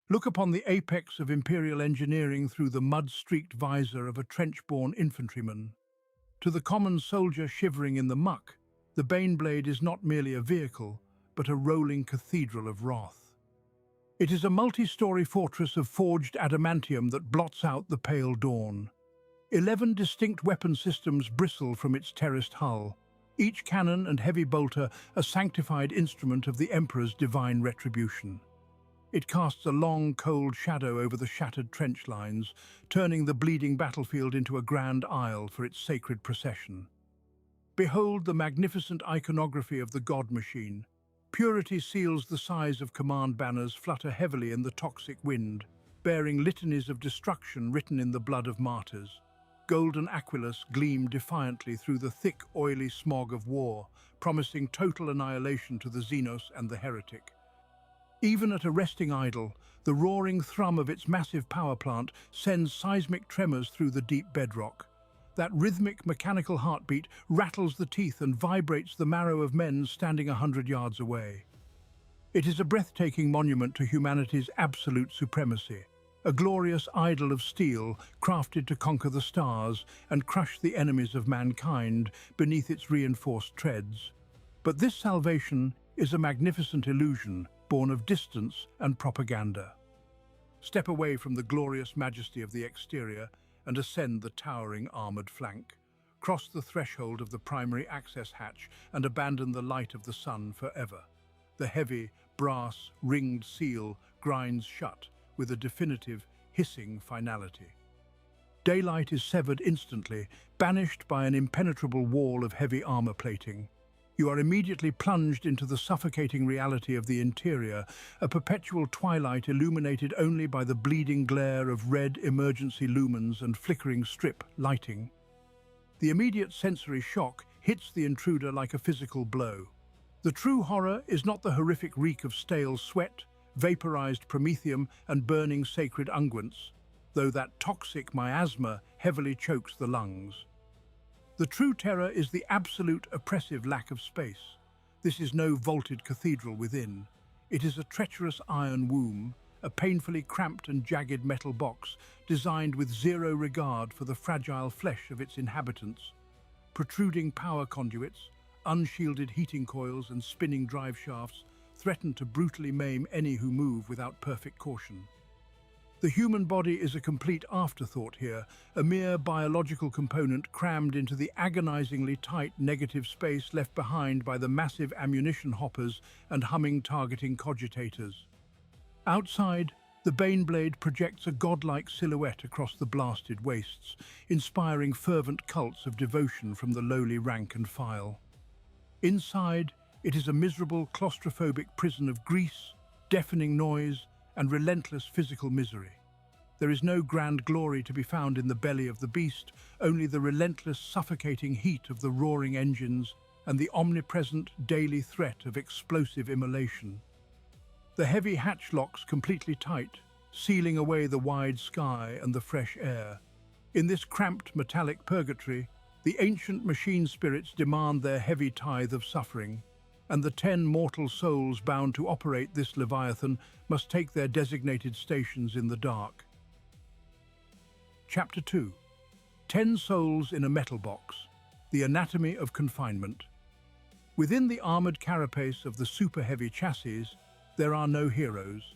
Look upon the apex of Imperial engineering through the mud-streaked visor of a trench-born infantryman. To the common soldier shivering in the muck, the Baneblade is not merely a vehicle, but a rolling cathedral of wrath. It is a multi-story fortress of forged adamantium that blots out the pale dawn. 11 distinct weapon systems bristle from its terraced hull, each cannon and heavy bolter a sanctified instrument of the Emperor's divine retribution. It casts a long, cold shadow over the shattered trench lines, turning the bleeding battlefield into a grand aisle for its sacred procession. Behold the magnificent iconography of the God Machine. Purity seals the size of command banners flutter heavily in the toxic wind, bearing litanies of destruction written in the blood of martyrs. Golden Aquilus gleamed defiantly through the thick, oily smog of war, promising total annihilation to the Xenos and the heretic. Even at a resting idle, the roaring thrum of its massive power plant sends seismic tremors through the deep bedrock. That rhythmic mechanical heartbeat rattles the teeth and vibrates the marrow of men standing 100 yards away. It is a breathtaking monument to humanity's absolute supremacy, a glorious idol of steel crafted to conquer the stars and crush the enemies of mankind beneath its reinforced treads. But this salvation is a magnificent illusion born of distance and propaganda. Step away from the glorious majesty of the exterior and ascend the towering armored flank. Cross the threshold of the primary access hatch and abandon the light of the sun forever. The heavy, brass, ringed seal grinds shut with a definitive, hissing finality. Daylight is severed instantly, banished by an impenetrable wall of heavy armor plating. You are immediately plunged into the suffocating reality of the interior, a perpetual twilight illuminated only by the bleeding glare of red emergency lumens and flickering strip lighting. The immediate sensory shock hits the intruder like a physical blow. The true horror is not the horrific reek of stale sweat, vaporized promethium, and burning sacred unguents, though that toxic miasma heavily chokes the lungs. The true terror is the absolute oppressive lack of space. This is no vaulted cathedral within. It is a treacherous iron womb, a painfully cramped and jagged metal box designed with zero regard for the fragile flesh of its inhabitants. Protruding power conduits, unshielded heating coils and spinning drive shafts threaten to brutally maim any who move without perfect caution. The human body is a complete afterthought here, a mere biological component crammed into the agonizingly tight negative space left behind by the massive ammunition hoppers and humming targeting cogitators. Outside, the Baneblade projects a godlike silhouette across the blasted wastes, inspiring fervent cults of devotion from the lowly rank and file. Inside, it is a miserable, claustrophobic prison of grease, deafening noise, and relentless physical misery. There is no grand glory to be found in the belly of the beast, only the relentless, suffocating heat of the roaring engines and the omnipresent daily threat of explosive immolation. The heavy hatch locks completely tight, sealing away the wide sky and the fresh air. In this cramped metallic purgatory, the ancient machine spirits demand their heavy tithe of suffering, and the 10 mortal souls bound to operate this Leviathan must take their designated stations in the dark. Chapter 2. 10 Souls in a Metal Box. The Anatomy of Confinement. Within the armoured carapace of the super-heavy chassis, there are no heroes.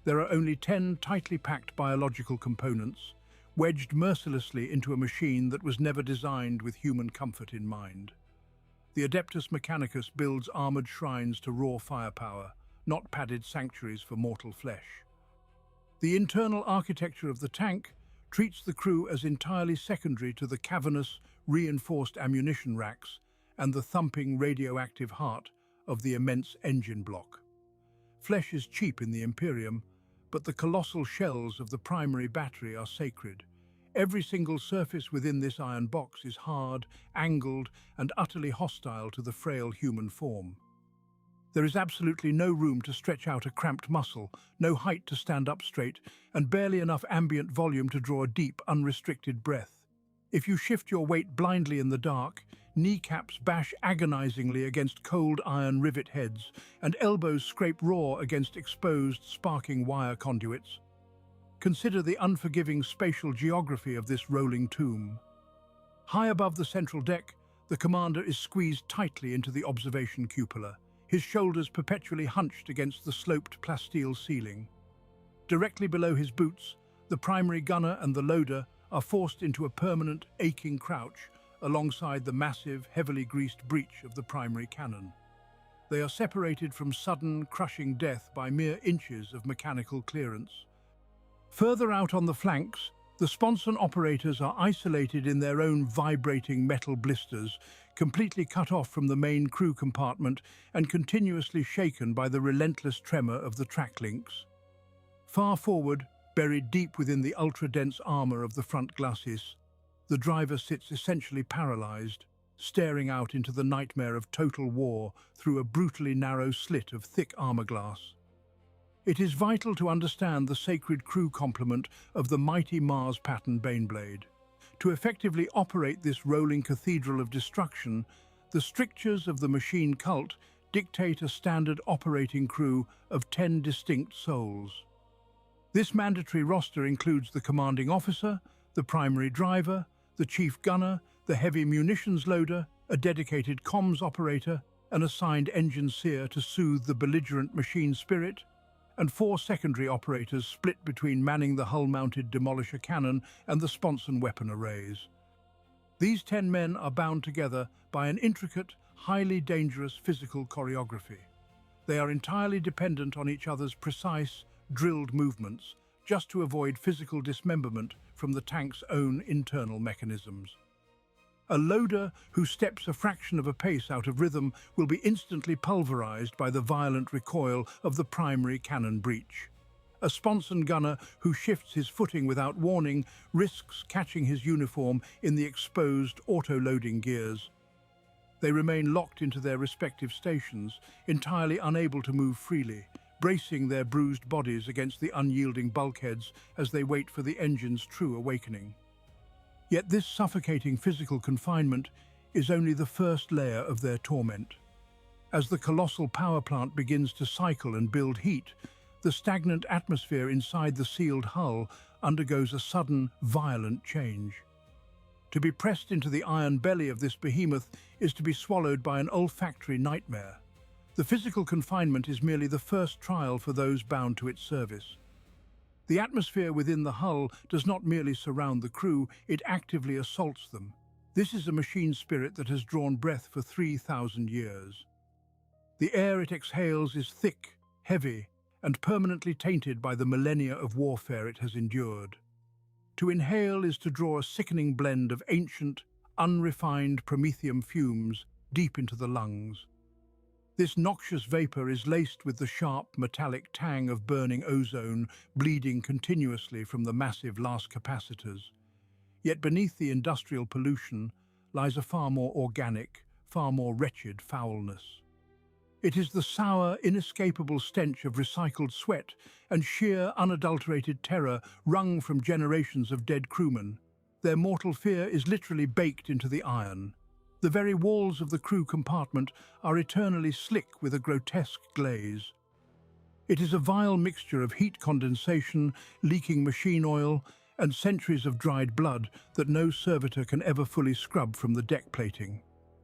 There are only 10 tightly packed biological components, wedged mercilessly into a machine that was never designed with human comfort in mind. The Adeptus Mechanicus builds armoured shrines to raw firepower, not padded sanctuaries for mortal flesh. The internal architecture of the tank treats the crew as entirely secondary to the cavernous, reinforced ammunition racks and the thumping radioactive heart of the immense engine block. Flesh is cheap in the Imperium, but the colossal shells of the primary battery are sacred. Every single surface within this iron box is hard, angled, and utterly hostile to the frail human form. There is absolutely no room to stretch out a cramped muscle, no height to stand up straight, and barely enough ambient volume to draw a deep, unrestricted breath. If you shift your weight blindly in the dark, kneecaps bash agonizingly against cold iron rivet heads, and elbows scrape raw against exposed, sparking wire conduits. Consider the unforgiving spatial geography of this rolling tomb. High above the central deck, the commander is squeezed tightly into the observation cupola, his shoulders perpetually hunched against the sloped plasteel ceiling. Directly below his boots, the primary gunner and the loader are forced into a permanent, aching crouch alongside the massive, heavily greased breech of the primary cannon. They are separated from sudden, crushing death by mere inches of mechanical clearance. Further out on the flanks, the sponson operators are isolated in their own vibrating metal blisters, completely cut off from the main crew compartment and continuously shaken by the relentless tremor of the track links. Far forward, buried deep within the ultra-dense armor of the front glacis, the driver sits essentially paralyzed, staring out into the nightmare of total war through a brutally narrow slit of thick armor glass. It is vital to understand the sacred crew complement of the mighty Mars-pattern Baneblade. To effectively operate this rolling cathedral of destruction, the strictures of the machine cult dictate a standard operating crew of 10 distinct souls. This mandatory roster includes the commanding officer, the primary driver, the chief gunner, the heavy munitions loader, a dedicated comms operator, an assigned engine seer to soothe the belligerent machine spirit, and 4 secondary operators split between manning the hull-mounted demolisher cannon and the sponson weapon arrays. These 10 men are bound together by an intricate, highly dangerous physical choreography. They are entirely dependent on each other's precise, drilled movements, just to avoid physical dismemberment from the tank's own internal mechanisms. A loader who steps a fraction of a pace out of rhythm will be instantly pulverized by the violent recoil of the primary cannon breech. A sponson gunner who shifts his footing without warning risks catching his uniform in the exposed auto-loading gears. They remain locked into their respective stations, entirely unable to move freely, bracing their bruised bodies against the unyielding bulkheads as they wait for the engine's true awakening. Yet this suffocating physical confinement is only the first layer of their torment. As the colossal power plant begins to cycle and build heat, the stagnant atmosphere inside the sealed hull undergoes a sudden, violent change. To be pressed into the iron belly of this behemoth is to be swallowed by an olfactory nightmare. The physical confinement is merely the first trial for those bound to its service. The atmosphere within the hull does not merely surround the crew, it actively assaults them. This is a machine spirit that has drawn breath for 3,000 years. The air it exhales is thick, heavy, and permanently tainted by the millennia of warfare it has endured. To inhale is to draw a sickening blend of ancient, unrefined promethium fumes deep into the lungs. This noxious vapor is laced with the sharp, metallic tang of burning ozone bleeding continuously from the massive Las capacitors. Yet beneath the industrial pollution lies a far more organic, far more wretched foulness. It is the sour, inescapable stench of recycled sweat and sheer, unadulterated terror wrung from generations of dead crewmen. Their mortal fear is literally baked into the iron. The very walls of the crew compartment are eternally slick with a grotesque glaze. It is a vile mixture of heat condensation, leaking machine oil, and centuries of dried blood that no servitor can ever fully scrub from the deck plating.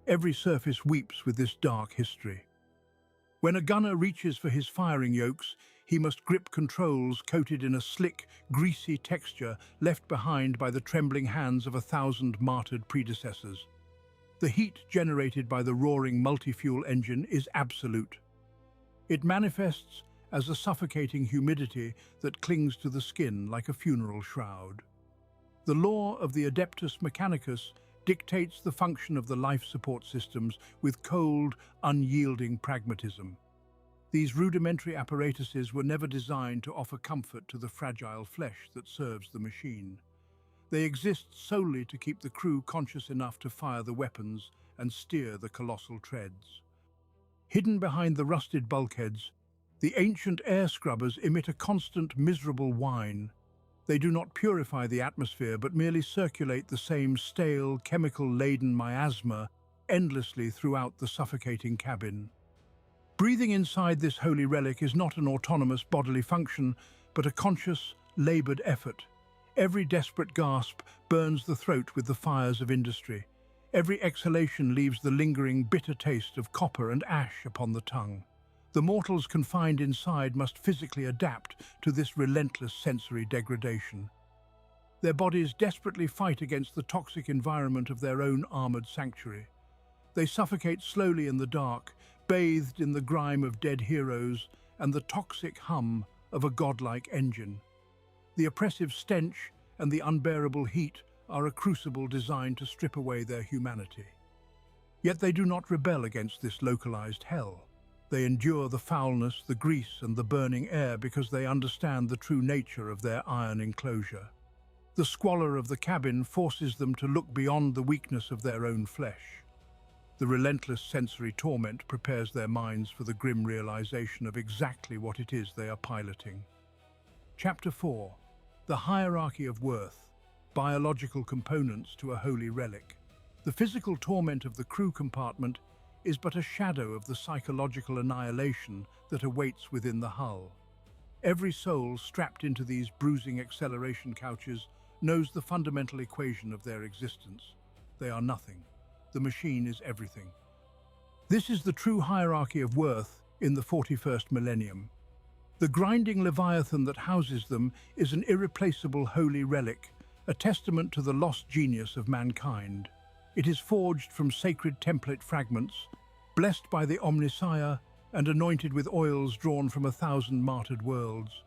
Every surface weeps with this dark history. When a gunner reaches for his firing yokes, he must grip controls coated in a slick, greasy texture left behind by the trembling hands of 1,000 martyred predecessors. The heat generated by the roaring multi-fuel engine is absolute. It manifests as a suffocating humidity that clings to the skin like a funeral shroud. The law of the Adeptus Mechanicus dictates the function of the life support systems with cold, unyielding pragmatism. These rudimentary apparatuses were never designed to offer comfort to the fragile flesh that serves the machine. They exist solely to keep the crew conscious enough to fire the weapons and steer the colossal treads. Hidden behind the rusted bulkheads, the ancient air scrubbers emit a constant, miserable whine. They do not purify the atmosphere but merely circulate the same stale, chemical-laden miasma endlessly throughout the suffocating cabin. Breathing inside this holy relic is not an autonomous bodily function, but a conscious, laboured effort. Every desperate gasp burns the throat with the fires of industry. Every exhalation leaves the lingering, bitter taste of copper and ash upon the tongue. The mortals confined inside must physically adapt to this relentless sensory degradation. Their bodies desperately fight against the toxic environment of their own armoured sanctuary. They suffocate slowly in the dark, bathed in the grime of dead heroes and the toxic hum of a godlike engine. The oppressive stench and the unbearable heat are a crucible designed to strip away their humanity. Yet they do not rebel against this localized hell. They endure the foulness, the grease, and the burning air because they understand the true nature of their iron enclosure. The squalor of the cabin forces them to look beyond the weakness of their own flesh. The relentless sensory torment prepares their minds for the grim realization of exactly what it is they are piloting. Chapter 4. The Hierarchy of Worth. Biological components to a holy relic. The physical torment of the crew compartment is but a shadow of the psychological annihilation that awaits within the hull. Every soul strapped into these bruising acceleration couches knows the fundamental equation of their existence. They are nothing. The machine is everything. This is the true hierarchy of worth in the 41st millennium. The grinding leviathan that houses them is an irreplaceable holy relic, a testament to the lost genius of mankind. It is forged from sacred template fragments, blessed by the Omnissiah and anointed with oils drawn from 1,000 martyred worlds.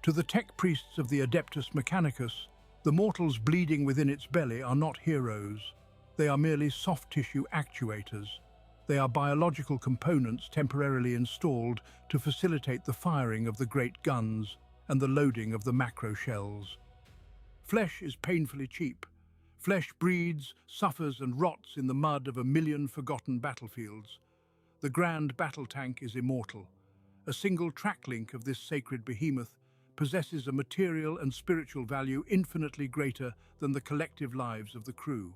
To the tech priests of the Adeptus Mechanicus, the mortals bleeding within its belly are not heroes. They are merely soft tissue actuators. They are biological components temporarily installed to facilitate the firing of the great guns and the loading of the macro shells. Flesh is painfully cheap. Flesh breeds, suffers and rots in the mud of 1,000,000 forgotten battlefields. The grand battle tank is immortal. A single track link of this sacred behemoth possesses a material and spiritual value infinitely greater than the collective lives of the crew.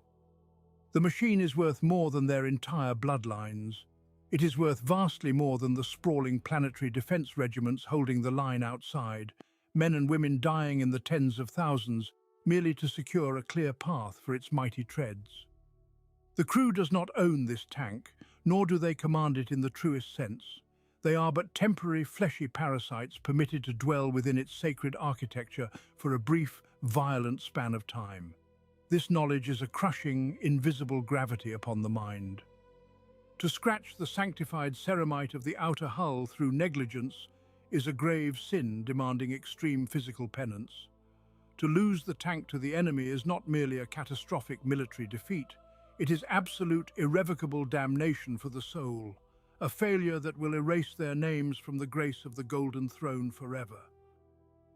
The machine is worth more than their entire bloodlines. It is worth vastly more than the sprawling planetary defense regiments holding the line outside, men and women dying in the tens of thousands merely to secure a clear path for its mighty treads. The crew does not own this tank, nor do they command it in the truest sense. They are but temporary fleshy parasites permitted to dwell within its sacred architecture for a brief, violent span of time. This knowledge is a crushing, invisible gravity upon the mind. To scratch the sanctified ceramite of the outer hull through negligence is a grave sin demanding extreme physical penance. To lose the tank to the enemy is not merely a catastrophic military defeat, it is absolute, irrevocable damnation for the soul, a failure that will erase their names from the grace of the Golden Throne forever.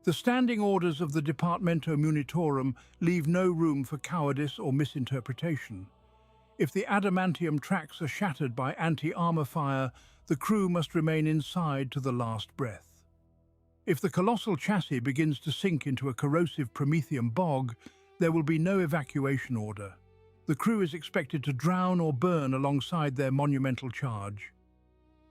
The standing orders of the Departamento Militarum leave no room for cowardice or misinterpretation. If the adamantium tracks are shattered by anti-armor fire, the crew must remain inside to the last breath. If the colossal chassis begins to sink into a corrosive Promethean bog, there will be no evacuation order. The crew is expected to drown or burn alongside their monumental charge.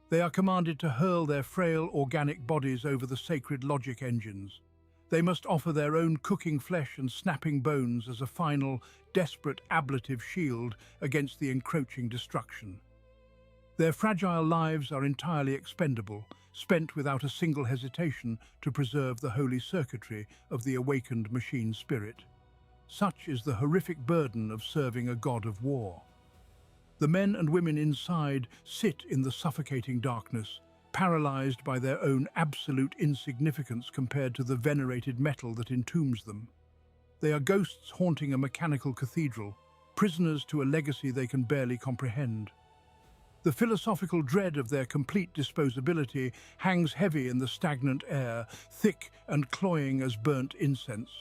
They are commanded to hurl their frail organic bodies over the sacred logic engines. They must offer their own cooking flesh and snapping bones as a final, desperate ablative shield against the encroaching destruction. Their fragile lives are entirely expendable, spent without a single hesitation to preserve the holy circuitry of the awakened machine spirit. Such is the horrific burden of serving a god of war. The men and women inside sit in the suffocating darkness, paralyzed by their own absolute insignificance compared to the venerated metal that entombs them. They are ghosts haunting a mechanical cathedral, prisoners to a legacy they can barely comprehend. The philosophical dread of their complete disposability hangs heavy in the stagnant air, thick and cloying as burnt incense.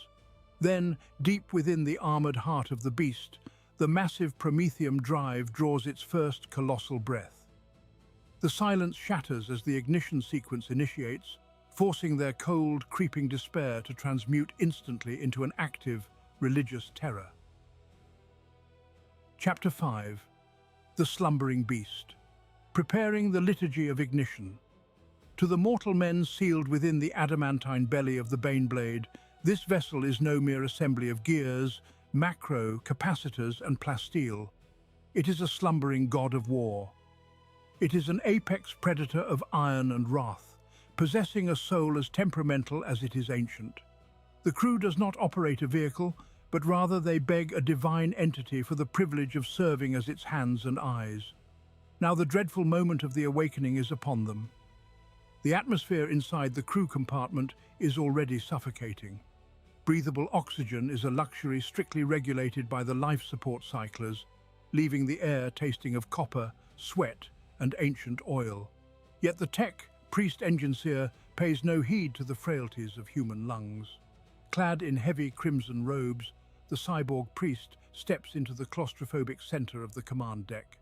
Then, deep within the armored heart of the beast, the massive Prometheum drive draws its first colossal breath. The silence shatters as the ignition sequence initiates, forcing their cold, creeping despair to transmute instantly into an active, religious terror. Chapter 5. The Slumbering Beast. Preparing the Liturgy of Ignition. To the mortal men sealed within the adamantine belly of the Baneblade, this vessel is no mere assembly of gears, macro, capacitors, and plasteel. It is a slumbering god of war. It is an apex predator of iron and wrath, possessing a soul as temperamental as it is ancient. The crew does not operate a vehicle, but rather they beg a divine entity for the privilege of serving as its hands and eyes. Now the dreadful moment of the awakening is upon them. The atmosphere inside the crew compartment is already suffocating. Breathable oxygen is a luxury strictly regulated by the life support cyclers, leaving the air tasting of copper, sweat, and ancient oil. Yet the tech priest engineer pays no heed to the frailties of human lungs. Clad in heavy crimson robes, the cyborg priest steps into the claustrophobic center of the command deck.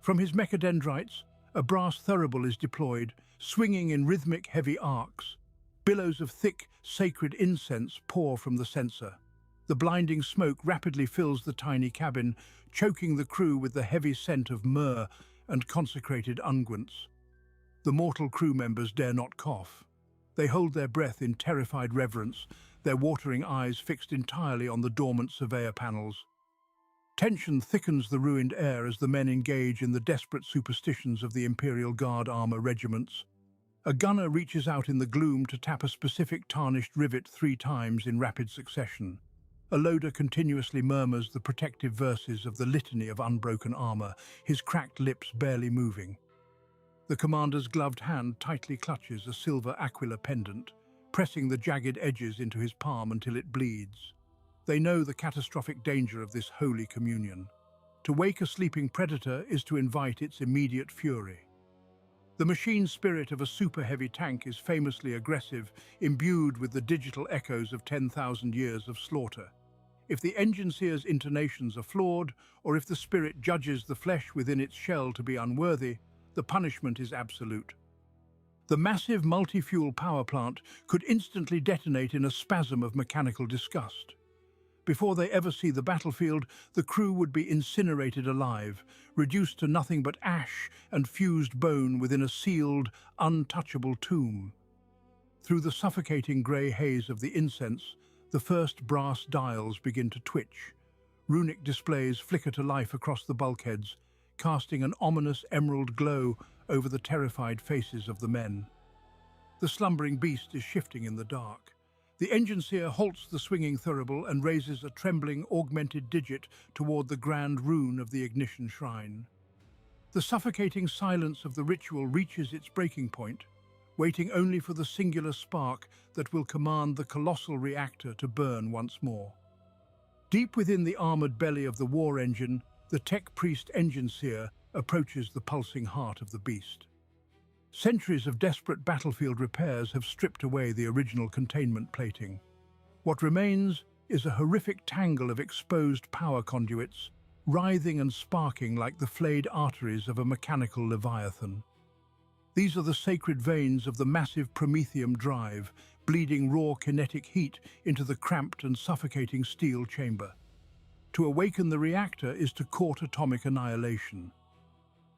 From his mechadendrites, a brass thurible is deployed, swinging in rhythmic heavy arcs. Billows of thick, sacred incense pour from the censer. The blinding smoke rapidly fills the tiny cabin, choking the crew with the heavy scent of myrrh and consecrated unguents. The mortal crew members dare not cough. They hold their breath in terrified reverence, their watering eyes fixed entirely on the dormant surveyor panels. Tension thickens the ruined air as the men engage in the desperate superstitions of the Imperial Guard armor regiments. A gunner reaches out in the gloom to tap a specific tarnished rivet 3 times in rapid succession. A loader continuously murmurs the protective verses of the litany of unbroken armor, his cracked lips barely moving. The commander's gloved hand tightly clutches a silver aquila pendant, pressing the jagged edges into his palm until it bleeds. They know the catastrophic danger of this holy communion. To wake a sleeping predator is to invite its immediate fury. The machine spirit of a super-heavy tank is famously aggressive, imbued with the digital echoes of 10,000 years of slaughter. If the engineer's intonations are flawed, or if the spirit judges the flesh within its shell to be unworthy, the punishment is absolute. The massive multi-fuel power plant could instantly detonate in a spasm of mechanical disgust. Before they ever see the battlefield, the crew would be incinerated alive, reduced to nothing but ash and fused bone within a sealed, untouchable tomb. Through the suffocating grey haze of the incense, the first brass dials begin to twitch. Runic displays flicker to life across the bulkheads, casting an ominous emerald glow over the terrified faces of the men. The slumbering beast is shifting in the dark. The engineer halts the swinging thurible and raises a trembling, augmented digit toward the grand rune of the ignition shrine. The suffocating silence of the ritual reaches its breaking point, waiting only for the singular spark that will command the colossal reactor to burn once more. Deep within the armored belly of the war engine, the tech priest engineer approaches the pulsing heart of the beast. Centuries of desperate battlefield repairs have stripped away the original containment plating. What remains is a horrific tangle of exposed power conduits, writhing and sparking like the flayed arteries of a mechanical leviathan. These are the sacred veins of the massive promethium drive, bleeding raw kinetic heat into the cramped and suffocating steel chamber. To awaken the reactor is to court atomic annihilation.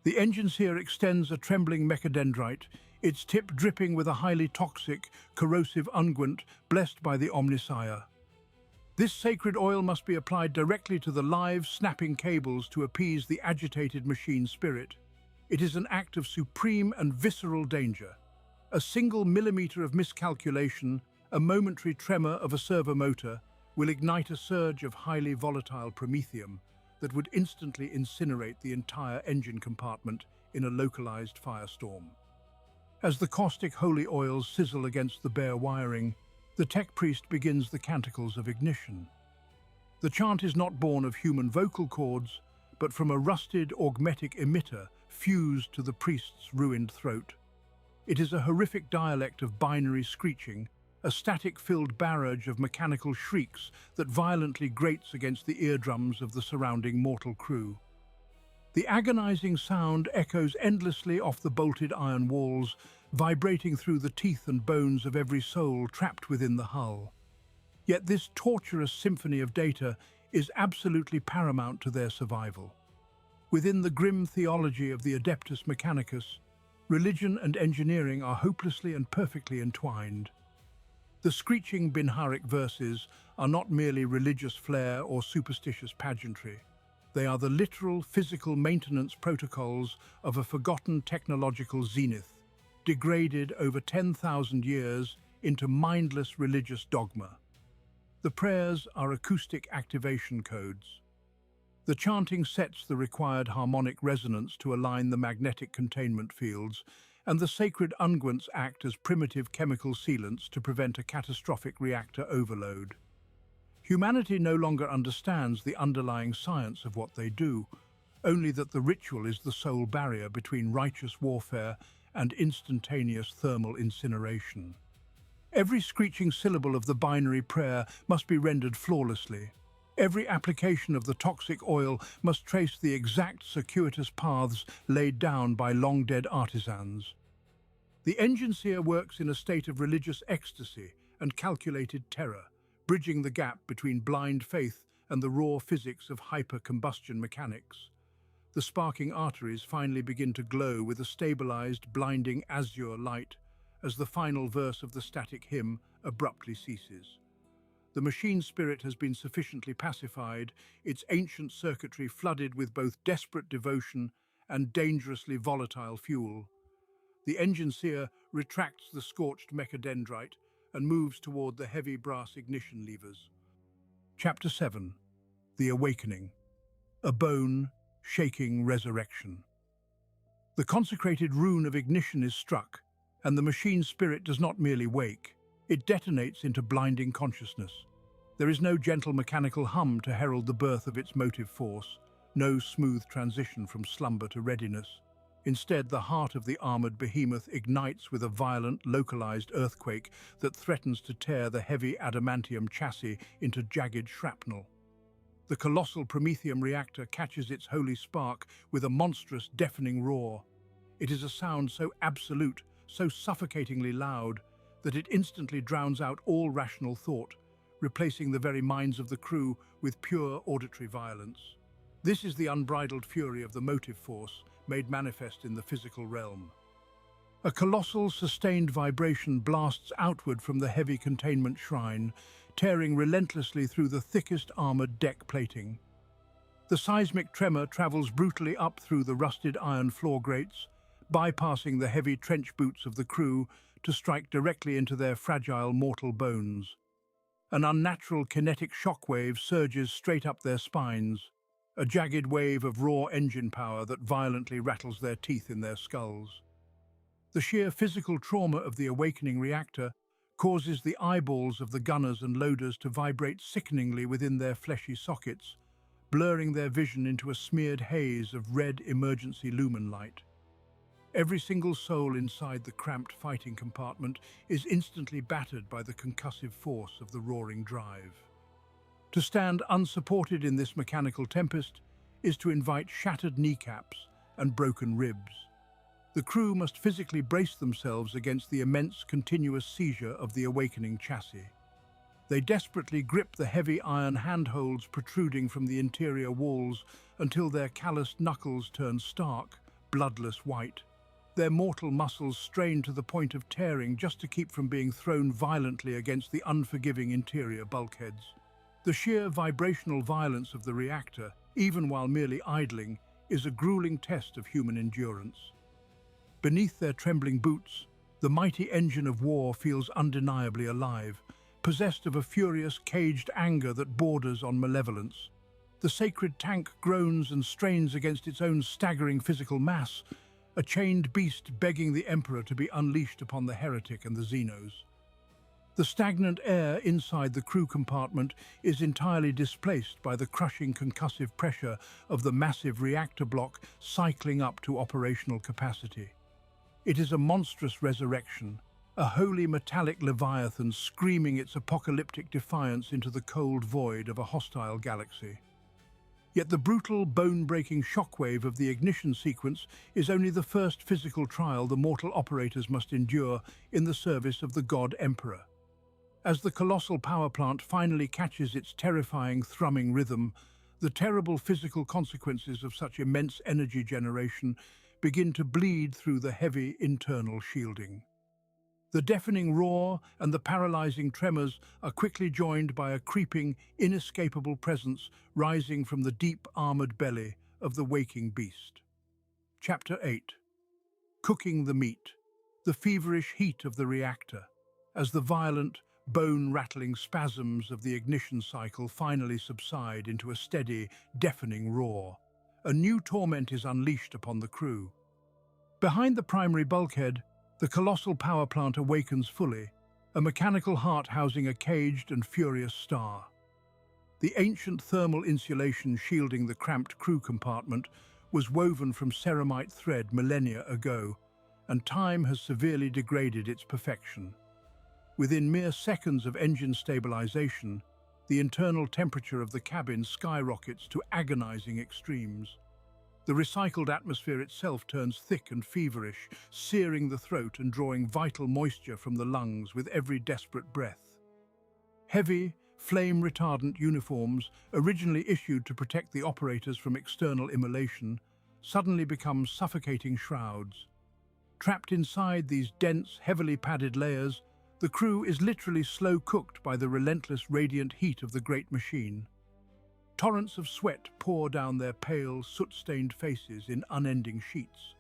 The engineer extends a trembling mechadendrite, its tip dripping with a highly toxic, corrosive unguent blessed by the Omnissiah. This sacred oil must be applied directly to the live, snapping cables to appease the agitated machine spirit. It is an act of supreme and visceral danger. A single millimeter of miscalculation, a momentary tremor of a servo motor, will ignite a surge of highly volatile promethium that would instantly incinerate the entire engine compartment in a localized firestorm. As the caustic holy oils sizzle against the bare wiring, the tech priest begins the canticles of ignition. The chant is not born of human vocal cords, but from a rusted augmetic emitter fused to the priest's ruined throat. It is a horrific dialect of binary screeching, a static-filled barrage of mechanical shrieks that violently grates against the eardrums of the surrounding mortal crew. The agonizing sound echoes endlessly off the bolted iron walls, vibrating through the teeth and bones of every soul trapped within the hull. Yet this torturous symphony of data is absolutely paramount to their survival. Within the grim theology of the Adeptus Mechanicus, religion and engineering are hopelessly and perfectly entwined. The screeching Binharic verses are not merely religious flair or superstitious pageantry. They are the literal physical maintenance protocols of a forgotten technological zenith, degraded over 10,000 years into mindless religious dogma. The prayers are acoustic activation codes. The chanting sets the required harmonic resonance to align the magnetic containment fields, and the sacred unguents act as primitive chemical sealants to prevent a catastrophic reactor overload. Humanity no longer understands the underlying science of what they do, only that the ritual is the sole barrier between righteous warfare and instantaneous thermal incineration. Every screeching syllable of the binary prayer must be rendered flawlessly. Every application of the toxic oil must trace the exact circuitous paths laid down by long-dead artisans. The engine seer works in a state of religious ecstasy and calculated terror, bridging the gap between blind faith and the raw physics of hyper-combustion mechanics. The sparking arteries finally begin to glow with a stabilized, blinding azure light as the final verse of the static hymn abruptly ceases. The machine spirit has been sufficiently pacified, its ancient circuitry flooded with both desperate devotion and dangerously volatile fuel. The engine seer retracts the scorched mechadendrite and moves toward the heavy brass ignition levers. Chapter 7. The Awakening. A bone-shaking resurrection. The consecrated rune of ignition is struck, and the machine spirit does not merely wake, it detonates into blinding consciousness. There is no gentle mechanical hum to herald the birth of its motive force, no smooth transition from slumber to readiness. Instead, the heart of the armored behemoth ignites with a violent, localized earthquake that threatens to tear the heavy adamantium chassis into jagged shrapnel. The colossal Prometheum reactor catches its holy spark with a monstrous, deafening roar. It is a sound so absolute, so suffocatingly loud, that it instantly drowns out all rational thought, replacing the very minds of the crew with pure auditory violence. This is the unbridled fury of the motive force, made manifest in the physical realm. A colossal, sustained vibration blasts outward from the heavy containment shrine, tearing relentlessly through the thickest armored deck plating. The seismic tremor travels brutally up through the rusted iron floor grates, bypassing the heavy trench boots of the crew to strike directly into their fragile mortal bones. An unnatural kinetic shockwave surges straight up their spines, a jagged wave of raw engine power that violently rattles their teeth in their skulls. The sheer physical trauma of the awakening reactor causes the eyeballs of the gunners and loaders to vibrate sickeningly within their fleshy sockets, blurring their vision into a smeared haze of red emergency lumen light. Every single soul inside the cramped fighting compartment is instantly battered by the concussive force of the roaring drive. To stand unsupported in this mechanical tempest is to invite shattered kneecaps and broken ribs. The crew must physically brace themselves against the immense continuous seizure of the awakening chassis. They desperately grip the heavy iron handholds protruding from the interior walls until their calloused knuckles turn stark, bloodless white. Their mortal muscles strain to the point of tearing just to keep from being thrown violently against the unforgiving interior bulkheads. The sheer vibrational violence of the reactor, even while merely idling, is a grueling test of human endurance. Beneath their trembling boots, the mighty engine of war feels undeniably alive, possessed of a furious, caged anger that borders on malevolence. The sacred tank groans and strains against its own staggering physical mass, a chained beast begging the Emperor to be unleashed upon the heretic and the Xenos. The stagnant air inside the crew compartment is entirely displaced by the crushing concussive pressure of the massive reactor block cycling up to operational capacity. It is a monstrous resurrection, a holy metallic leviathan screaming its apocalyptic defiance into the cold void of a hostile galaxy. Yet the brutal, bone-breaking shockwave of the ignition sequence is only the first physical trial the mortal operators must endure in the service of the God Emperor. As the colossal power plant finally catches its terrifying, thrumming rhythm, the terrible physical consequences of such immense energy generation begin to bleed through the heavy internal shielding. The deafening roar and the paralyzing tremors are quickly joined by a creeping, inescapable presence rising from the deep armored belly of the waking beast. Chapter 8. Cooking the meat. The feverish heat of the reactor. As the violent, bone-rattling spasms of the ignition cycle finally subside into a steady, deafening roar, a new torment is unleashed upon the crew. Behind the primary bulkhead, the colossal power plant awakens fully, a mechanical heart housing a caged and furious star. The ancient thermal insulation shielding the cramped crew compartment was woven from ceramite thread millennia ago, and time has severely degraded its perfection. Within mere seconds of engine stabilization, the internal temperature of the cabin skyrockets to agonizing extremes. The recycled atmosphere itself turns thick and feverish, searing the throat and drawing vital moisture from the lungs with every desperate breath. Heavy, flame-retardant uniforms, originally issued to protect the operators from external immolation, suddenly become suffocating shrouds. Trapped inside these dense, heavily padded layers, the crew is literally slow-cooked by the relentless radiant heat of the great machine. Torrents of sweat pour down their pale, soot-stained faces in unending sheets.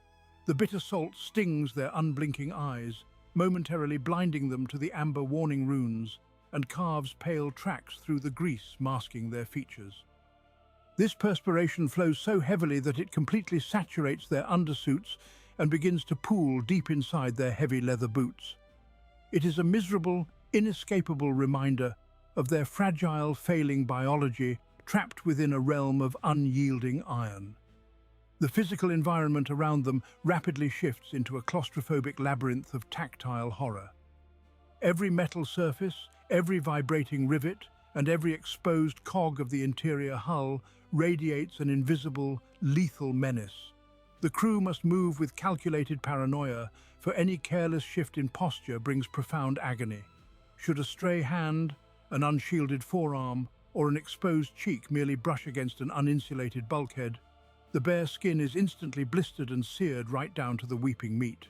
The bitter salt stings their unblinking eyes, momentarily blinding them to the amber warning runes, and carves pale tracks through the grease masking their features. This perspiration flows so heavily that it completely saturates their undersuits and begins to pool deep inside their heavy leather boots. It is a miserable, inescapable reminder of their fragile, failing biology trapped within a realm of unyielding iron. The physical environment around them rapidly shifts into a claustrophobic labyrinth of tactile horror. Every metal surface, every vibrating rivet, and every exposed cog of the interior hull radiates an invisible, lethal menace. The crew must move with calculated paranoia, for any careless shift in posture brings profound agony. Should a stray hand, an unshielded forearm, or an exposed cheek merely brush against an uninsulated bulkhead, the bare skin is instantly blistered and seared right down to the weeping meat.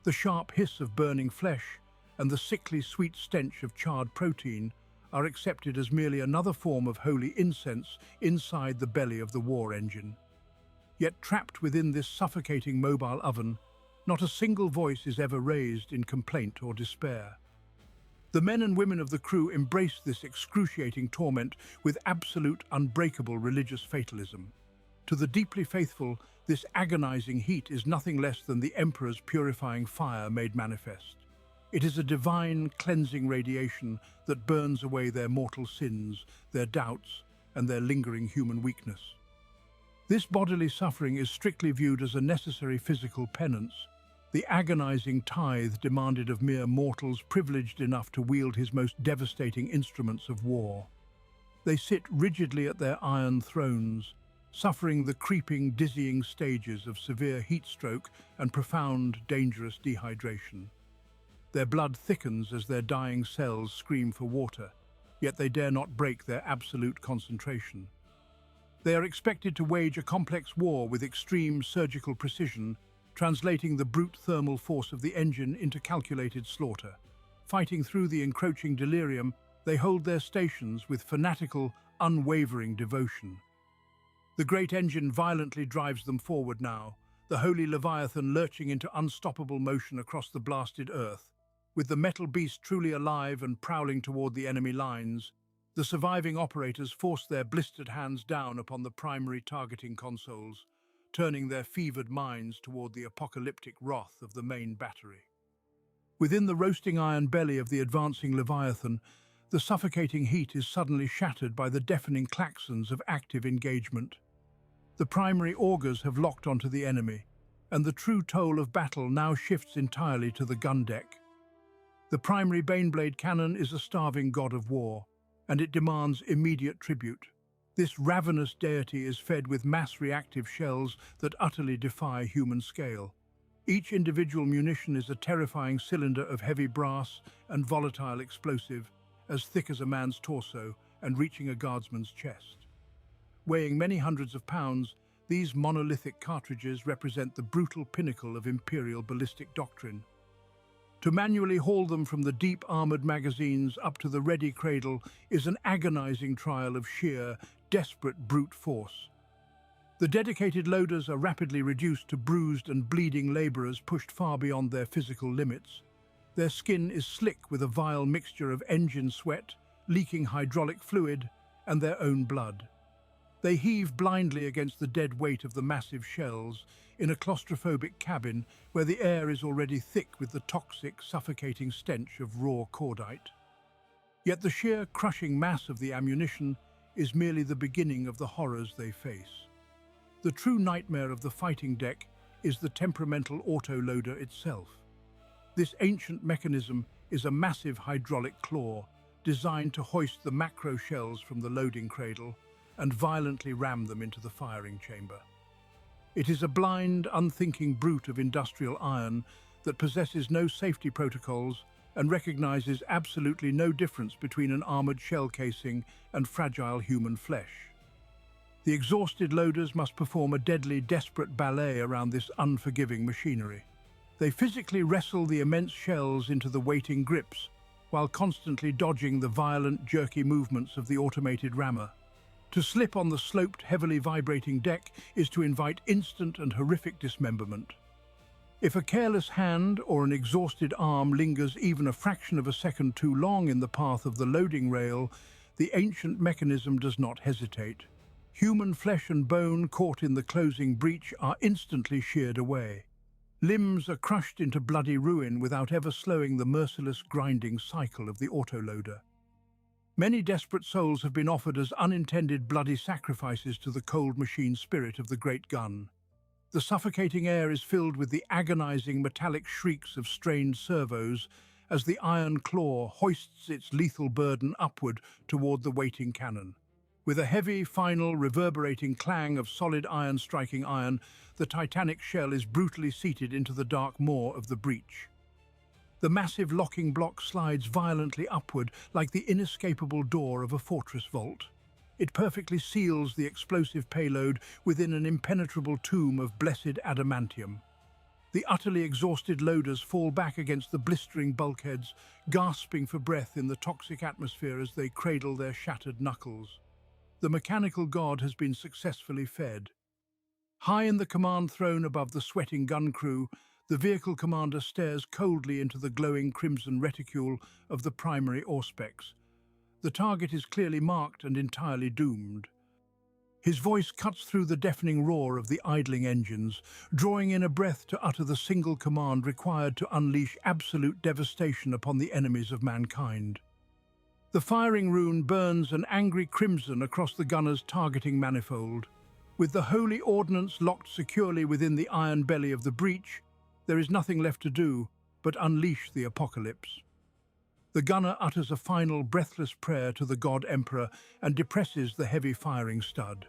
The sharp hiss of burning flesh and the sickly sweet stench of charred protein are accepted as merely another form of holy incense inside the belly of the war engine. Yet trapped within this suffocating mobile oven, not a single voice is ever raised in complaint or despair. The men and women of the crew embrace this excruciating torment with absolute, unbreakable religious fatalism. To the deeply faithful, this agonizing heat is nothing less than the Emperor's purifying fire made manifest. It is a divine, cleansing radiation that burns away their mortal sins, their doubts, and their lingering human weakness. This bodily suffering is strictly viewed as a necessary physical penance, the agonizing tithe demanded of mere mortals privileged enough to wield his most devastating instruments of war. They sit rigidly at their iron thrones, suffering the creeping, dizzying stages of severe heat stroke and profound, dangerous dehydration. Their blood thickens as their dying cells scream for water, yet they dare not break their absolute concentration. They are expected to wage a complex war with extreme surgical precision, translating the brute thermal force of the engine into calculated slaughter. Fighting through the encroaching delirium, they hold their stations with fanatical, unwavering devotion. The great engine violently drives them forward now, the holy Leviathan lurching into unstoppable motion across the blasted earth. With the metal beast truly alive and prowling toward the enemy lines, the surviving operators force their blistered hands down upon the primary targeting consoles, turning their fevered minds toward the apocalyptic wrath of the main battery. Within the roasting iron belly of the advancing Leviathan, the suffocating heat is suddenly shattered by the deafening claxons of active engagement. The primary augers have locked onto the enemy, and the true toll of battle now shifts entirely to the gun deck. The primary Baneblade cannon is a starving god of war, and it demands immediate tribute. This ravenous deity is fed with mass reactive shells that utterly defy human scale. Each individual munition is a terrifying cylinder of heavy brass and volatile explosive, as thick as a man's torso and reaching a guardsman's chest. Weighing many hundreds of pounds, these monolithic cartridges represent the brutal pinnacle of Imperial ballistic doctrine. To manually haul them from the deep armoured magazines up to the ready cradle is an agonizing trial of sheer, desperate brute force. The dedicated loaders are rapidly reduced to bruised and bleeding labourers pushed far beyond their physical limits. Their skin is slick with a vile mixture of engine sweat, leaking hydraulic fluid, and their own blood. They heave blindly against the dead weight of the massive shells in a claustrophobic cabin where the air is already thick with the toxic, suffocating stench of raw cordite. Yet the sheer crushing mass of the ammunition is merely the beginning of the horrors they face. The true nightmare of the fighting deck is the temperamental autoloader itself. This ancient mechanism is a massive hydraulic claw designed to hoist the macro shells from the loading cradle and violently ram them into the firing chamber. It is a blind, unthinking brute of industrial iron that possesses no safety protocols and recognizes absolutely no difference between an armored shell casing and fragile human flesh. The exhausted loaders must perform a deadly, desperate ballet around this unforgiving machinery. They physically wrestle the immense shells into the waiting grips, while constantly dodging the violent, jerky movements of the automated rammer. To slip on the sloped, heavily vibrating deck is to invite instant and horrific dismemberment. If a careless hand or an exhausted arm lingers even a fraction of a second too long in the path of the loading rail, the ancient mechanism does not hesitate. Human flesh and bone caught in the closing breach are instantly sheared away. Limbs are crushed into bloody ruin without ever slowing the merciless grinding cycle of the autoloader. Many desperate souls have been offered as unintended bloody sacrifices to the cold machine spirit of the great gun. The suffocating air is filled with the agonizing metallic shrieks of strained servos as the iron claw hoists its lethal burden upward toward the waiting cannon. With a heavy, final, reverberating clang of solid iron striking iron, the titanic shell is brutally seated into the dark maw of the breach. The massive locking block slides violently upward like the inescapable door of a fortress vault. It perfectly seals the explosive payload within an impenetrable tomb of blessed adamantium. The utterly exhausted loaders fall back against the blistering bulkheads, gasping for breath in the toxic atmosphere as they cradle their shattered knuckles. The mechanical god has been successfully fed. High in the command throne above the sweating gun crew, the vehicle commander stares coldly into the glowing crimson reticule of the primary auspex. The target is clearly marked and entirely doomed. His voice cuts through the deafening roar of the idling engines, drawing in a breath to utter the single command required to unleash absolute devastation upon the enemies of mankind. The firing rune burns an angry crimson across the gunner's targeting manifold. With the holy ordnance locked securely within the iron belly of the breach, there is nothing left to do but unleash the apocalypse. The gunner utters a final breathless prayer to the God Emperor and depresses the heavy firing stud.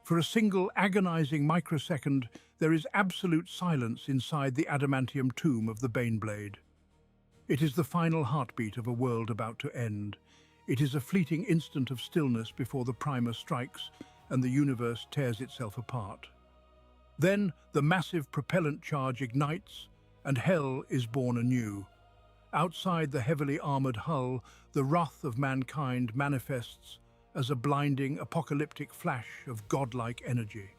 For a single agonizing microsecond, there is absolute silence inside the adamantium tomb of the Baneblade. It is the final heartbeat of a world about to end. It is a fleeting instant of stillness before the primer strikes and the universe tears itself apart. Then the massive propellant charge ignites and hell is born anew. Outside the heavily armoured hull, the wrath of mankind manifests as a blinding, apocalyptic flash of godlike energy.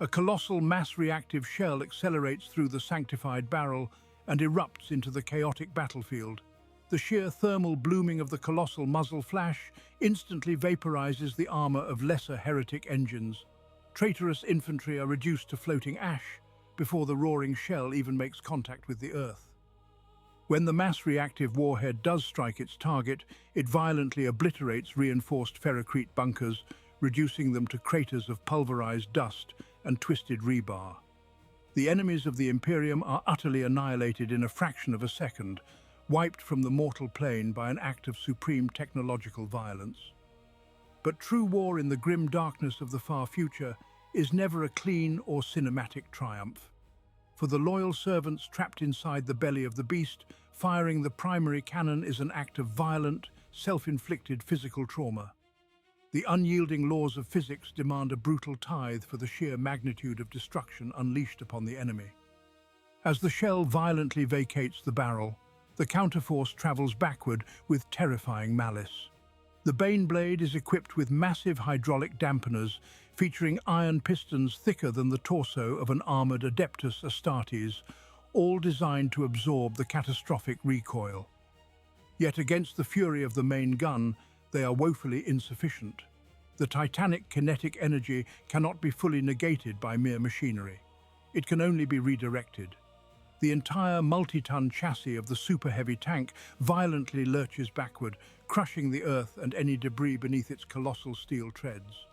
A colossal mass-reactive shell accelerates through the sanctified barrel and erupts into the chaotic battlefield. The sheer thermal blooming of the colossal muzzle flash instantly vaporizes the armor of lesser heretic engines. Traitorous infantry are reduced to floating ash before the roaring shell even makes contact with the earth. When the mass-reactive warhead does strike its target, it violently obliterates reinforced ferrocrete bunkers, reducing them to craters of pulverized dust and twisted rebar. The enemies of the Imperium are utterly annihilated in a fraction of a second, wiped from the mortal plane by an act of supreme technological violence. But true war in the grim darkness of the far future is never a clean or cinematic triumph. For the loyal servants trapped inside the belly of the beast, firing the primary cannon is an act of violent, self-inflicted physical trauma. The unyielding laws of physics demand a brutal tithe for the sheer magnitude of destruction unleashed upon the enemy. As the shell violently vacates the barrel, the counterforce travels backward with terrifying malice. The Baneblade is equipped with massive hydraulic dampeners featuring iron pistons thicker than the torso of an armoured Adeptus Astartes, all designed to absorb the catastrophic recoil. Yet against the fury of the main gun, they are woefully insufficient. The titanic kinetic energy cannot be fully negated by mere machinery. It can only be redirected. The entire multi-ton chassis of the super-heavy tank violently lurches backward, crushing the earth and any debris beneath its colossal steel treads.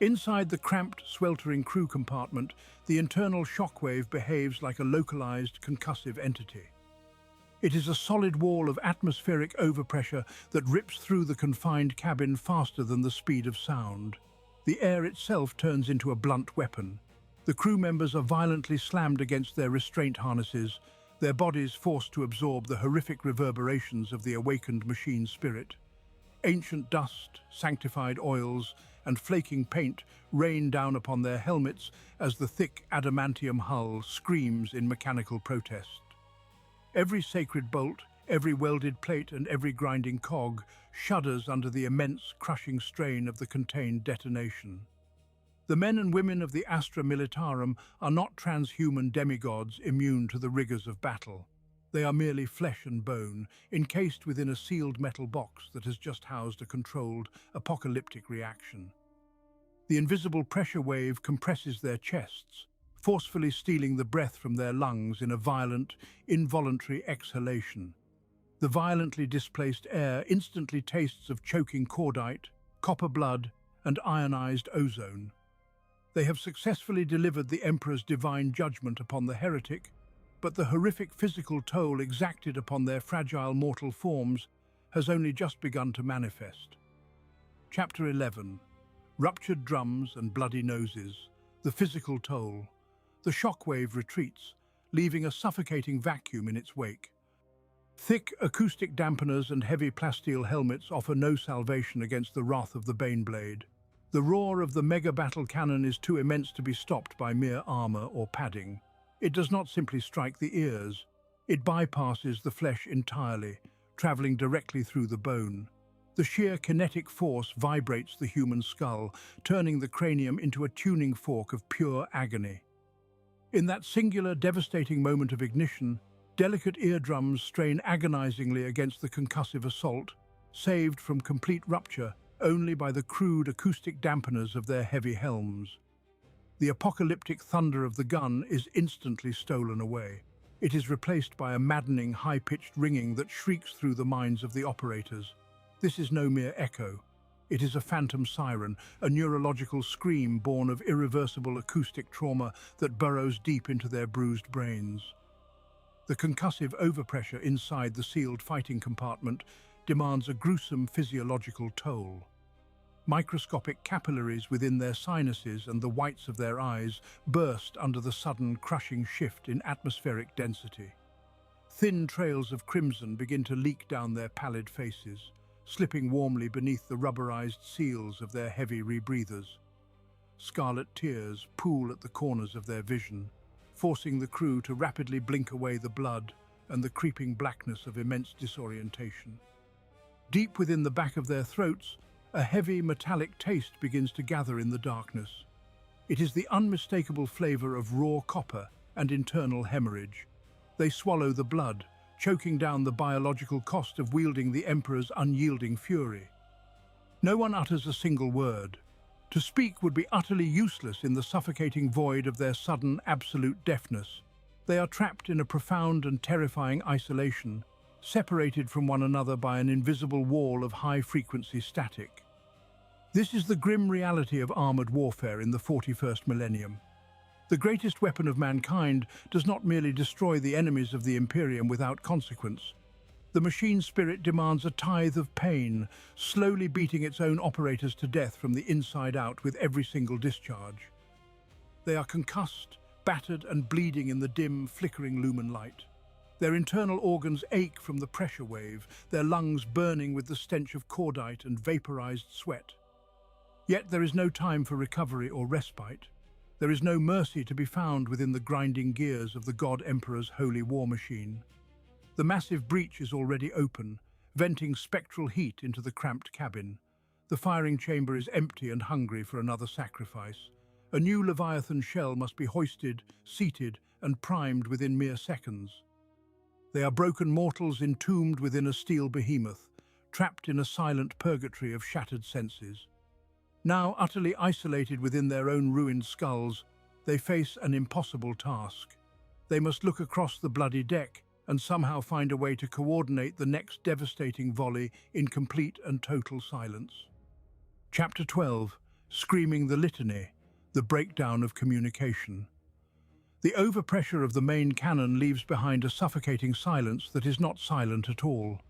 Inside the cramped, sweltering crew compartment, the internal shockwave behaves like a localized, concussive entity. It is a solid wall of atmospheric overpressure that rips through the confined cabin faster than the speed of sound. The air itself turns into a blunt weapon. The crew members are violently slammed against their restraint harnesses, their bodies forced to absorb the horrific reverberations of the awakened machine spirit. Ancient dust, sanctified oils, and flaking paint rain down upon their helmets as the thick adamantium hull screams in mechanical protest. Every sacred bolt, every welded plate, and every grinding cog shudders under the immense, crushing strain of the contained detonation. The men and women of the Astra Militarum are not transhuman demigods immune to the rigors of battle. They are merely flesh and bone, encased within a sealed metal box that has just housed a controlled, apocalyptic reaction. The invisible pressure wave compresses their chests, forcefully stealing the breath from their lungs in a violent, involuntary exhalation. The violently displaced air instantly tastes of choking cordite, copper blood, and ionized ozone. They have successfully delivered the Emperor's divine judgment upon the heretic, but the horrific physical toll exacted upon their fragile mortal forms has only just begun to manifest. Chapter 11. Ruptured drums and bloody noses. The physical toll. The shockwave retreats, leaving a suffocating vacuum in its wake. Thick acoustic dampeners and heavy plasteel helmets offer no salvation against the wrath of the Baneblade. The roar of the mega battle cannon is too immense to be stopped by mere armor or padding. It does not simply strike the ears. It bypasses the flesh entirely, traveling directly through the bone. The sheer kinetic force vibrates the human skull, turning the cranium into a tuning fork of pure agony. In that singular, devastating moment of ignition, delicate eardrums strain agonizingly against the concussive assault, saved from complete rupture only by the crude acoustic dampeners of their heavy helms. The apocalyptic thunder of the gun is instantly stolen away. It is replaced by a maddening, high-pitched ringing that shrieks through the minds of the operators. This is no mere echo. It is a phantom siren, a neurological scream born of irreversible acoustic trauma that burrows deep into their bruised brains. The concussive overpressure inside the sealed fighting compartment demands a gruesome physiological toll. Microscopic capillaries within their sinuses and the whites of their eyes burst under the sudden crushing shift in atmospheric density. Thin trails of crimson begin to leak down their pallid faces, slipping warmly beneath the rubberized seals of their heavy rebreathers. Scarlet tears pool at the corners of their vision, forcing the crew to rapidly blink away the blood and the creeping blackness of immense disorientation. Deep within the back of their throats, a heavy metallic taste begins to gather in the darkness. It is the unmistakable flavor of raw copper and internal hemorrhage. They swallow the blood, choking down the biological cost of wielding the Emperor's unyielding fury. No one utters a single word. To speak would be utterly useless in the suffocating void of their sudden, absolute deafness. They are trapped in a profound and terrifying isolation, separated from one another by an invisible wall of high-frequency static. This is the grim reality of armored warfare in the 41st millennium. The greatest weapon of mankind does not merely destroy the enemies of the Imperium without consequence. The machine spirit demands a tithe of pain, slowly beating its own operators to death from the inside out with every single discharge. They are concussed, battered and bleeding in the dim, flickering lumen light. Their internal organs ache from the pressure wave, their lungs burning with the stench of cordite and vaporized sweat. Yet there is no time for recovery or respite. There is no mercy to be found within the grinding gears of the God Emperor's holy war machine. The massive breach is already open, venting spectral heat into the cramped cabin. The firing chamber is empty and hungry for another sacrifice. A new Leviathan shell must be hoisted, seated, and primed within mere seconds. They are broken mortals entombed within a steel behemoth, trapped in a silent purgatory of shattered senses. Now utterly isolated within their own ruined skulls, they face an impossible task. They must look across the bloody deck and somehow find a way to coordinate the next devastating volley in complete and total silence. Chapter 12, Screaming the Litany, the Breakdown of Communication. The overpressure of the main cannon leaves behind a suffocating silence that is not silent at all.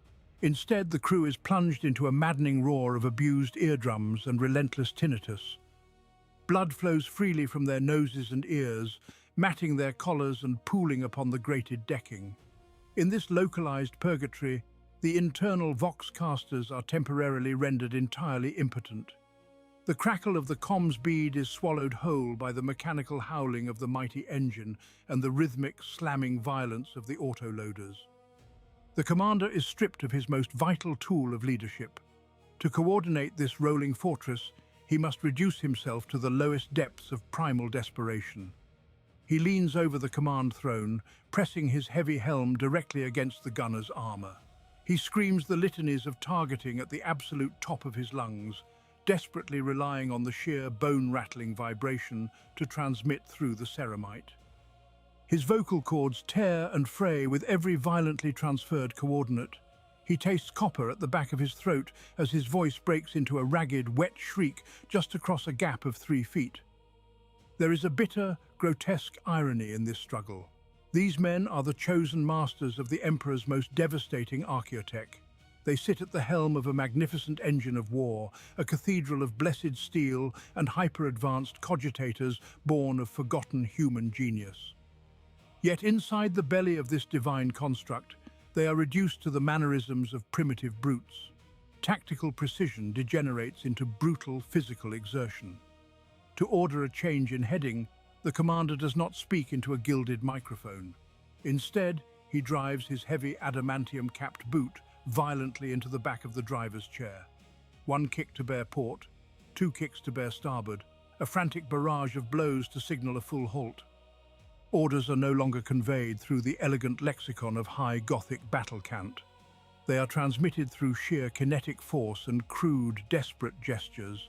Instead, the crew is plunged into a maddening roar of abused eardrums and relentless tinnitus. Blood flows freely from their noses and ears, matting their collars and pooling upon the grated decking. In this localized purgatory, the internal vox casters are temporarily rendered entirely impotent. The crackle of the comms bead is swallowed whole by the mechanical howling of the mighty engine and the rhythmic, slamming violence of the autoloaders. The commander is stripped of his most vital tool of leadership. To coordinate this rolling fortress, he must reduce himself to the lowest depths of primal desperation. He leans over the command throne, pressing his heavy helm directly against the gunner's armor. He screams the litanies of targeting at the absolute top of his lungs, desperately relying on the sheer bone-rattling vibration to transmit through the ceramite. His vocal cords tear and fray with every violently transferred coordinate. He tastes copper at the back of his throat as his voice breaks into a ragged, wet shriek just across a gap of 3 feet. There is a bitter, grotesque irony in this struggle. These men are the chosen masters of the Emperor's most devastating archaeotech. They sit at the helm of a magnificent engine of war, a cathedral of blessed steel and hyper-advanced cogitators born of forgotten human genius. Yet inside the belly of this divine construct, they are reduced to the mannerisms of primitive brutes. Tactical precision degenerates into brutal physical exertion. To order a change in heading, the commander does not speak into a gilded microphone. Instead, he drives his heavy adamantium-capped boot violently into the back of the driver's chair. 1 kick to bear port, 2 kicks to bear starboard, a frantic barrage of blows to signal a full halt. Orders are no longer conveyed through the elegant lexicon of high Gothic battle cant. They are transmitted through sheer kinetic force and crude, desperate gestures.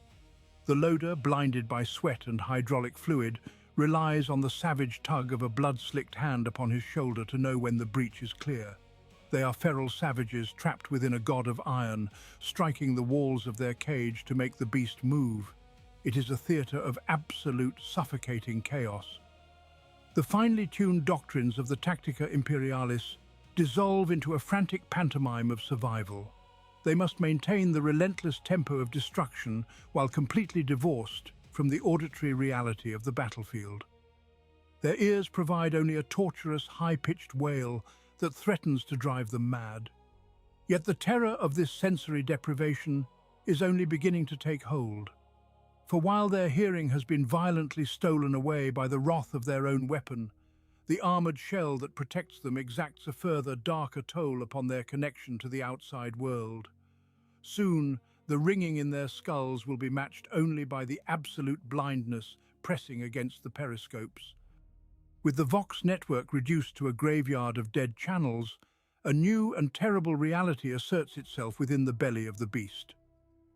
The loader, blinded by sweat and hydraulic fluid, relies on the savage tug of a blood-slicked hand upon his shoulder to know when the breach is clear. They are feral savages trapped within a god of iron, striking the walls of their cage to make the beast move. It is a theatre of absolute, suffocating chaos. The finely tuned doctrines of the Tactica Imperialis dissolve into a frantic pantomime of survival. They must maintain the relentless tempo of destruction while completely divorced from the auditory reality of the battlefield. Their ears provide only a torturous, high-pitched wail that threatens to drive them mad. Yet the terror of this sensory deprivation is only beginning to take hold. For while their hearing has been violently stolen away by the wrath of their own weapon, the armoured shell that protects them exacts a further, darker toll upon their connection to the outside world. Soon, the ringing in their skulls will be matched only by the absolute blindness pressing against the periscopes. With the Vox network reduced to a graveyard of dead channels, a new and terrible reality asserts itself within the belly of the beast.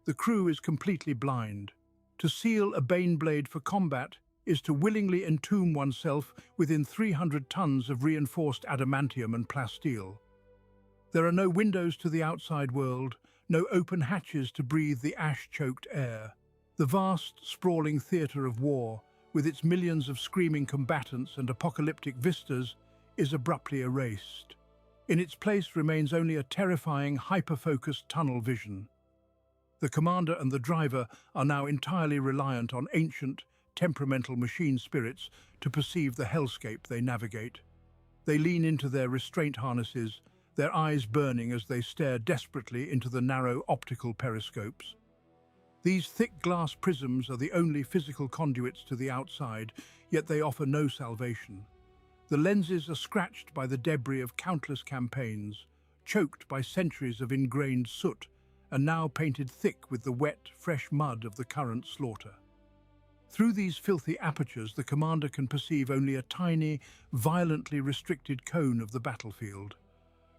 The crew is completely blind. To seal a Baneblade for combat is to willingly entomb oneself within 300 tons of reinforced adamantium and plasteel. There are no windows to the outside world, no open hatches to breathe the ash-choked air. The vast, sprawling theatre of war, with its millions of screaming combatants and apocalyptic vistas, is abruptly erased. In its place remains only a terrifying, hyper-focused tunnel vision. The commander and the driver are now entirely reliant on ancient, temperamental machine spirits to perceive the hellscape they navigate. They lean into their restraint harnesses, their eyes burning as they stare desperately into the narrow optical periscopes. These thick glass prisms are the only physical conduits to the outside, yet they offer no salvation. The lenses are scratched by the debris of countless campaigns, choked by centuries of ingrained soot, and now painted thick with the wet, fresh mud of the current slaughter. Through these filthy apertures, the commander can perceive only a tiny, violently restricted cone of the battlefield.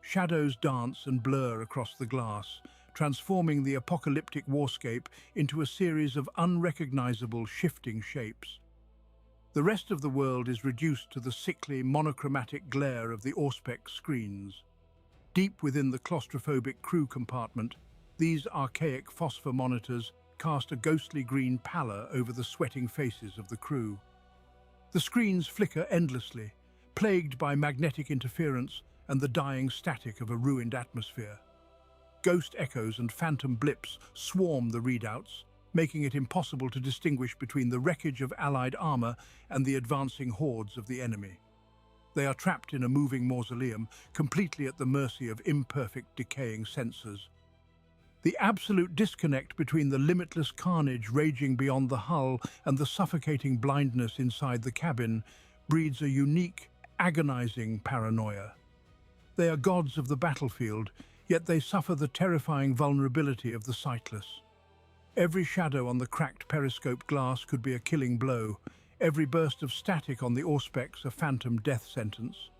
Shadows dance and blur across the glass, transforming the apocalyptic warscape into a series of unrecognizable, shifting shapes. The rest of the world is reduced to the sickly, monochromatic glare of the Auspex screens. Deep within the claustrophobic crew compartment, these archaic phosphor monitors cast a ghostly green pallor over the sweating faces of the crew. The screens flicker endlessly, plagued by magnetic interference and the dying static of a ruined atmosphere. Ghost echoes and phantom blips swarm the readouts, making it impossible to distinguish between the wreckage of Allied armor and the advancing hordes of the enemy. They are trapped in a moving mausoleum, completely at the mercy of imperfect, decaying sensors. The absolute disconnect between the limitless carnage raging beyond the hull and the suffocating blindness inside the cabin breeds a unique, agonizing paranoia. They are gods of the battlefield, yet they suffer the terrifying vulnerability of the sightless. Every shadow on the cracked periscope glass could be a killing blow, every burst of static on the Auspex a phantom death sentence.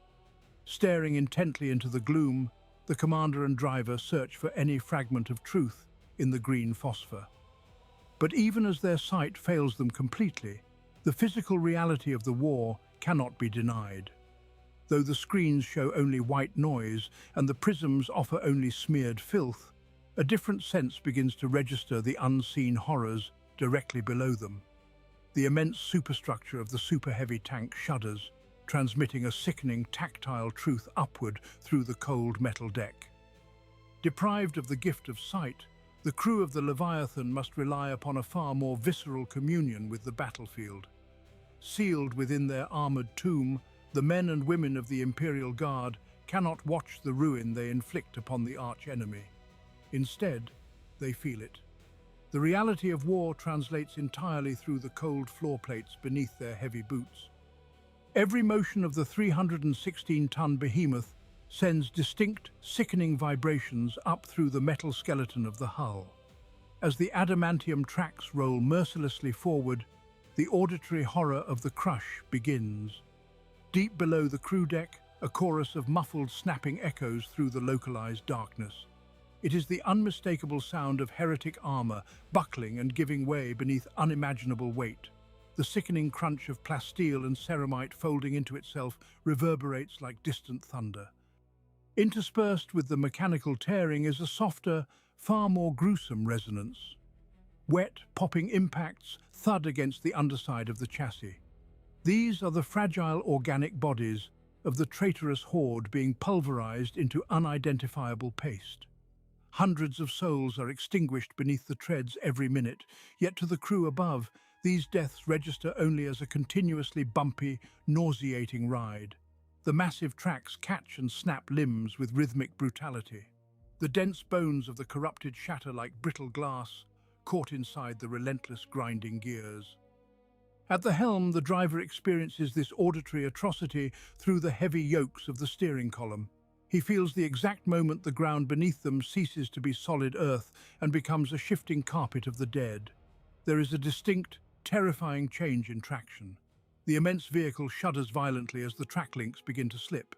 Staring intently into the gloom, the commander and driver search for any fragment of truth in the green phosphor. But even as their sight fails them completely, the physical reality of the war cannot be denied. Though the screens show only white noise and the prisms offer only smeared filth, a different sense begins to register the unseen horrors directly below them. The immense superstructure of the super-heavy tank shudders, transmitting a sickening tactile truth upward through the cold metal deck. Deprived of the gift of sight, the crew of the Leviathan must rely upon a far more visceral communion with the battlefield. Sealed within their armored tomb, the men and women of the Imperial Guard cannot watch the ruin they inflict upon the arch-enemy. Instead, they feel it. The reality of war translates entirely through the cold floor plates beneath their heavy boots. Every motion of the 316-ton behemoth sends distinct, sickening vibrations up through the metal skeleton of the hull. As the adamantium tracks roll mercilessly forward, the auditory horror of the crush begins. Deep below the crew deck, a chorus of muffled snapping echoes through the localized darkness. It is the unmistakable sound of heretic armor buckling and giving way beneath unimaginable weight. The sickening crunch of plasteel and ceramite folding into itself reverberates like distant thunder. Interspersed with the mechanical tearing is a softer, far more gruesome resonance. Wet, popping impacts thud against the underside of the chassis. These are the fragile organic bodies of the traitorous horde being pulverized into unidentifiable paste. Hundreds of souls are extinguished beneath the treads every minute, yet to the crew above, these deaths register only as a continuously bumpy, nauseating ride. The massive tracks catch and snap limbs with rhythmic brutality. The dense bones of the corrupted shatter like brittle glass, caught inside the relentless grinding gears. At the helm, the driver experiences this auditory atrocity through the heavy yokes of the steering column. He feels the exact moment the ground beneath them ceases to be solid earth and becomes a shifting carpet of the dead. There is a distinct, terrifying change in traction. The immense vehicle shudders violently as the track links begin to slip.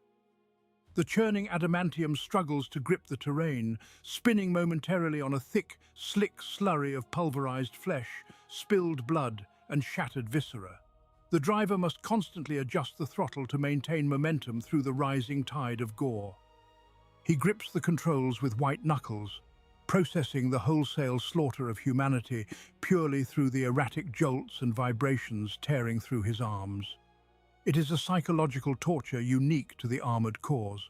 The churning adamantium struggles to grip the terrain, spinning momentarily on a thick, slick slurry of pulverized flesh, spilled blood, and shattered viscera. The driver must constantly adjust the throttle to maintain momentum through the rising tide of gore. He grips the controls with white knuckles, processing the wholesale slaughter of humanity purely through the erratic jolts and vibrations tearing through his arms. It is a psychological torture unique to the armored cores.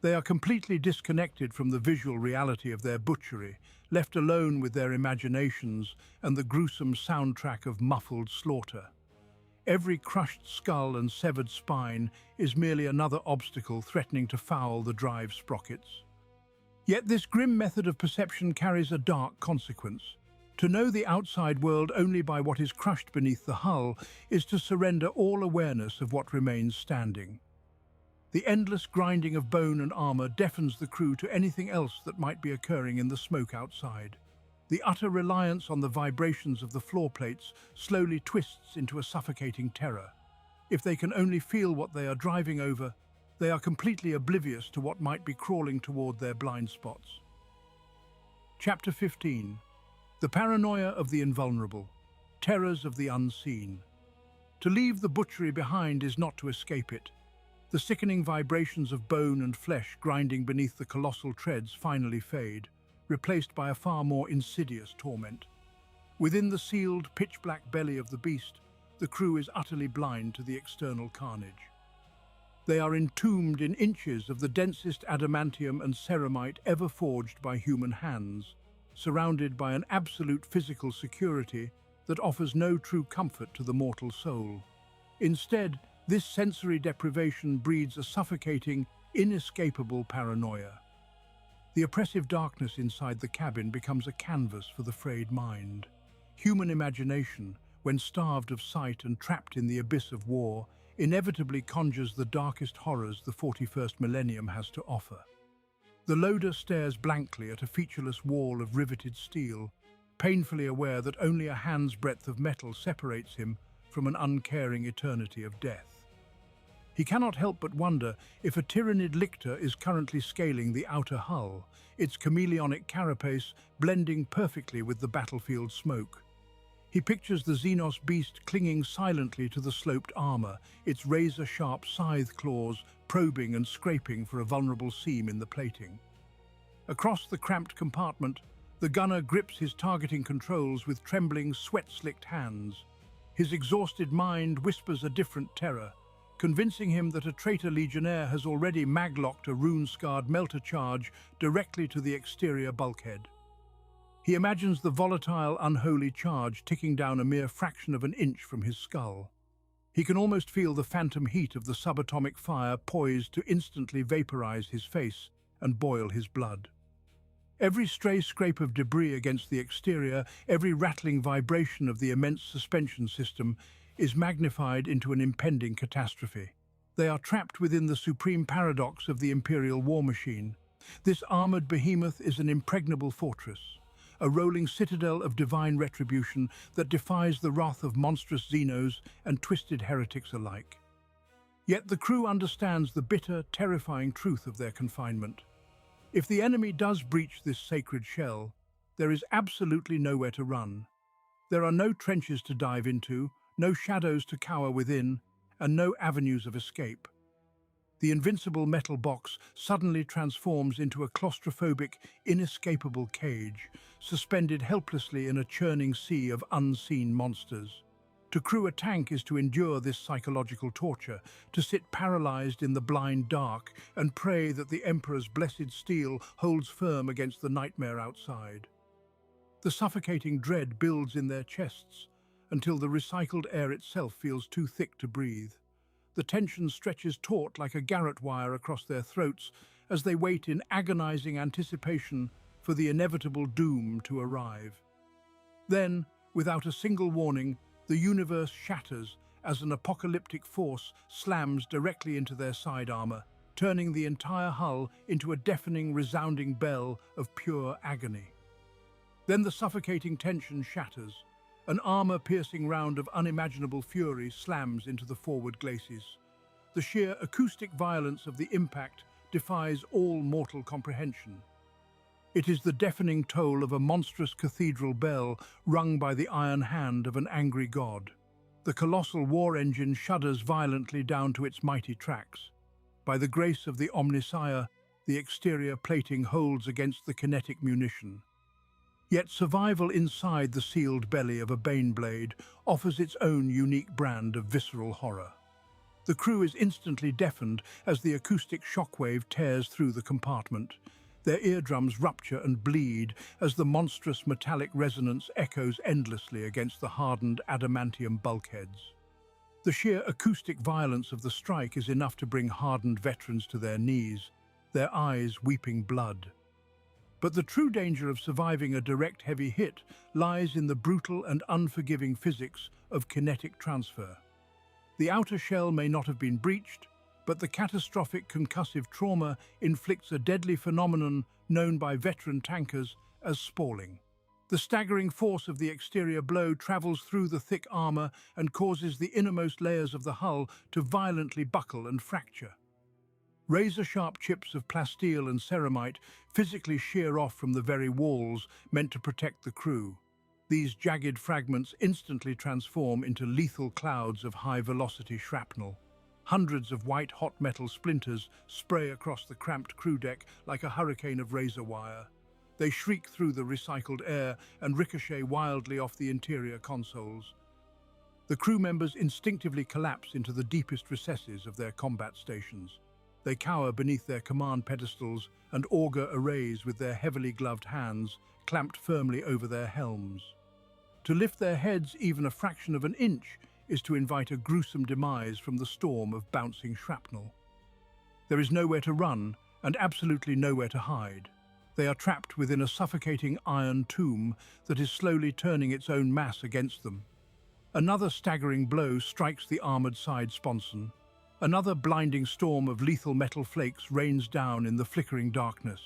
They are completely disconnected from the visual reality of their butchery, left alone with their imaginations and the gruesome soundtrack of muffled slaughter. Every crushed skull and severed spine is merely another obstacle threatening to foul the drive sprockets. Yet this grim method of perception carries a dark consequence. To know the outside world only by what is crushed beneath the hull is to surrender all awareness of what remains standing. The endless grinding of bone and armor deafens the crew to anything else that might be occurring in the smoke outside. The utter reliance on the vibrations of the floor plates slowly twists into a suffocating terror. If they can only feel what they are driving over, they are completely oblivious to what might be crawling toward their blind spots. Chapter 15. The Paranoia of the Invulnerable. Terrors of the Unseen. To leave the butchery behind is not to escape it. The sickening vibrations of bone and flesh grinding beneath the colossal treads finally fade, replaced by a far more insidious torment. Within the sealed, pitch-black belly of the beast, the crew is utterly blind to the external carnage. They are entombed in inches of the densest adamantium and ceramite ever forged by human hands, surrounded by an absolute physical security that offers no true comfort to the mortal soul. Instead, this sensory deprivation breeds a suffocating, inescapable paranoia. The oppressive darkness inside the cabin becomes a canvas for the frayed mind. Human imagination, when starved of sight and trapped in the abyss of war, inevitably conjures the darkest horrors the 41st millennium has to offer. The loader stares blankly at a featureless wall of riveted steel, painfully aware that only a hand's breadth of metal separates him from an uncaring eternity of death. He cannot help but wonder if a tyrannid lictor is currently scaling the outer hull, its chameleonic carapace blending perfectly with the battlefield smoke. He pictures the Xenos beast clinging silently to the sloped armor, its razor-sharp scythe claws probing and scraping for a vulnerable seam in the plating. Across the cramped compartment, the gunner grips his targeting controls with trembling, sweat-slicked hands. His exhausted mind whispers a different terror, convincing him that a traitor legionnaire has already maglocked a rune-scarred melter charge directly to the exterior bulkhead. He imagines the volatile, unholy charge ticking down a mere fraction of an inch from his skull. He can almost feel the phantom heat of the subatomic fire poised to instantly vaporize his face and boil his blood. Every stray scrape of debris against the exterior, every rattling vibration of the immense suspension system is magnified into an impending catastrophe. They are trapped within the supreme paradox of the Imperial war machine. This armored behemoth is an impregnable fortress, a rolling citadel of divine retribution that defies the wrath of monstrous Xenos and twisted heretics alike. Yet the crew understands the bitter, terrifying truth of their confinement. If the enemy does breach this sacred shell, there is absolutely nowhere to run. There are no trenches to dive into, no shadows to cower within, and no avenues of escape. The invincible metal box suddenly transforms into a claustrophobic, inescapable cage, suspended helplessly in a churning sea of unseen monsters. To crew a tank is to endure this psychological torture, to sit paralyzed in the blind dark and pray that the Emperor's blessed steel holds firm against the nightmare outside. The suffocating dread builds in their chests until the recycled air itself feels too thick to breathe. The tension stretches taut like a garrote wire across their throats as they wait in agonizing anticipation for the inevitable doom to arrive. Then, without a single warning, the universe shatters as an apocalyptic force slams directly into their side armor, turning the entire hull into a deafening, resounding bell of pure agony. Then the suffocating tension shatters. An armor-piercing round of unimaginable fury slams into the forward glacis. The sheer acoustic violence of the impact defies all mortal comprehension. It is the deafening toll of a monstrous cathedral bell rung by the iron hand of an angry god. The colossal war engine shudders violently down to its mighty tracks. By the grace of the Omnissiah, the exterior plating holds against the kinetic munition. Yet survival inside the sealed belly of a Baneblade offers its own unique brand of visceral horror. The crew is instantly deafened as the acoustic shockwave tears through the compartment. Their eardrums rupture and bleed as the monstrous metallic resonance echoes endlessly against the hardened adamantium bulkheads. The sheer acoustic violence of the strike is enough to bring hardened veterans to their knees, their eyes weeping blood. But the true danger of surviving a direct heavy hit lies in the brutal and unforgiving physics of kinetic transfer. The outer shell may not have been breached, but the catastrophic concussive trauma inflicts a deadly phenomenon known by veteran tankers as spalling. The staggering force of the exterior blow travels through the thick armor and causes the innermost layers of the hull to violently buckle and fracture. Razor-sharp chips of plasteel and ceramite physically shear off from the very walls meant to protect the crew. These jagged fragments instantly transform into lethal clouds of high-velocity shrapnel. Hundreds of white-hot metal splinters spray across the cramped crew deck like a hurricane of razor wire. They shriek through the recycled air and ricochet wildly off the interior consoles. The crew members instinctively collapse into the deepest recesses of their combat stations. They cower beneath their command pedestals and auger arrays with their heavily gloved hands clamped firmly over their helms. To lift their heads even a fraction of an inch is to invite a gruesome demise from the storm of bouncing shrapnel. There is nowhere to run and absolutely nowhere to hide. They are trapped within a suffocating iron tomb that is slowly turning its own mass against them. Another staggering blow strikes the armoured side sponson. Another blinding storm of lethal metal flakes rains down in the flickering darkness.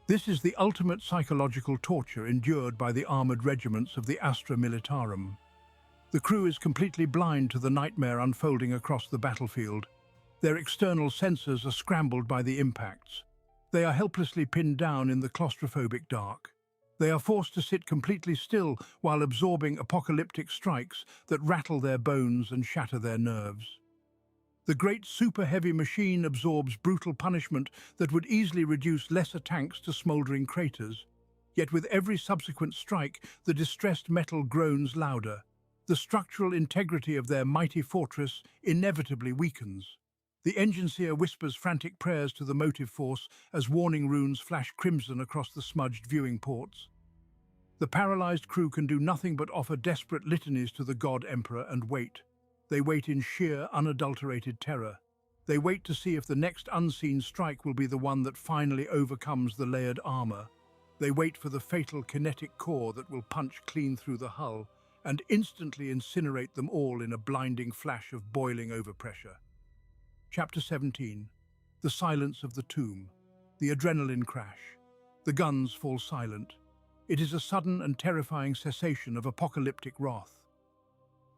This is the ultimate psychological torture endured by the armoured regiments of the Astra Militarum. The crew is completely blind to the nightmare unfolding across the battlefield. Their external sensors are scrambled by the impacts. They are helplessly pinned down in the claustrophobic dark. They are forced to sit completely still while absorbing apocalyptic strikes that rattle their bones and shatter their nerves. The great super-heavy machine absorbs brutal punishment that would easily reduce lesser tanks to smouldering craters. Yet with every subsequent strike, the distressed metal groans louder. The structural integrity of their mighty fortress inevitably weakens. The engine seer whispers frantic prayers to the motive force as warning runes flash crimson across the smudged viewing ports. The paralyzed crew can do nothing but offer desperate litanies to the God Emperor and wait. They wait in sheer, unadulterated terror. They wait to see if the next unseen strike will be the one that finally overcomes the layered armor. They wait for the fatal kinetic core that will punch clean through the hull and instantly incinerate them all in a blinding flash of boiling overpressure. Chapter 17. The Silence of the Tomb. The adrenaline crash. The guns fall silent. It is a sudden and terrifying cessation of apocalyptic wrath.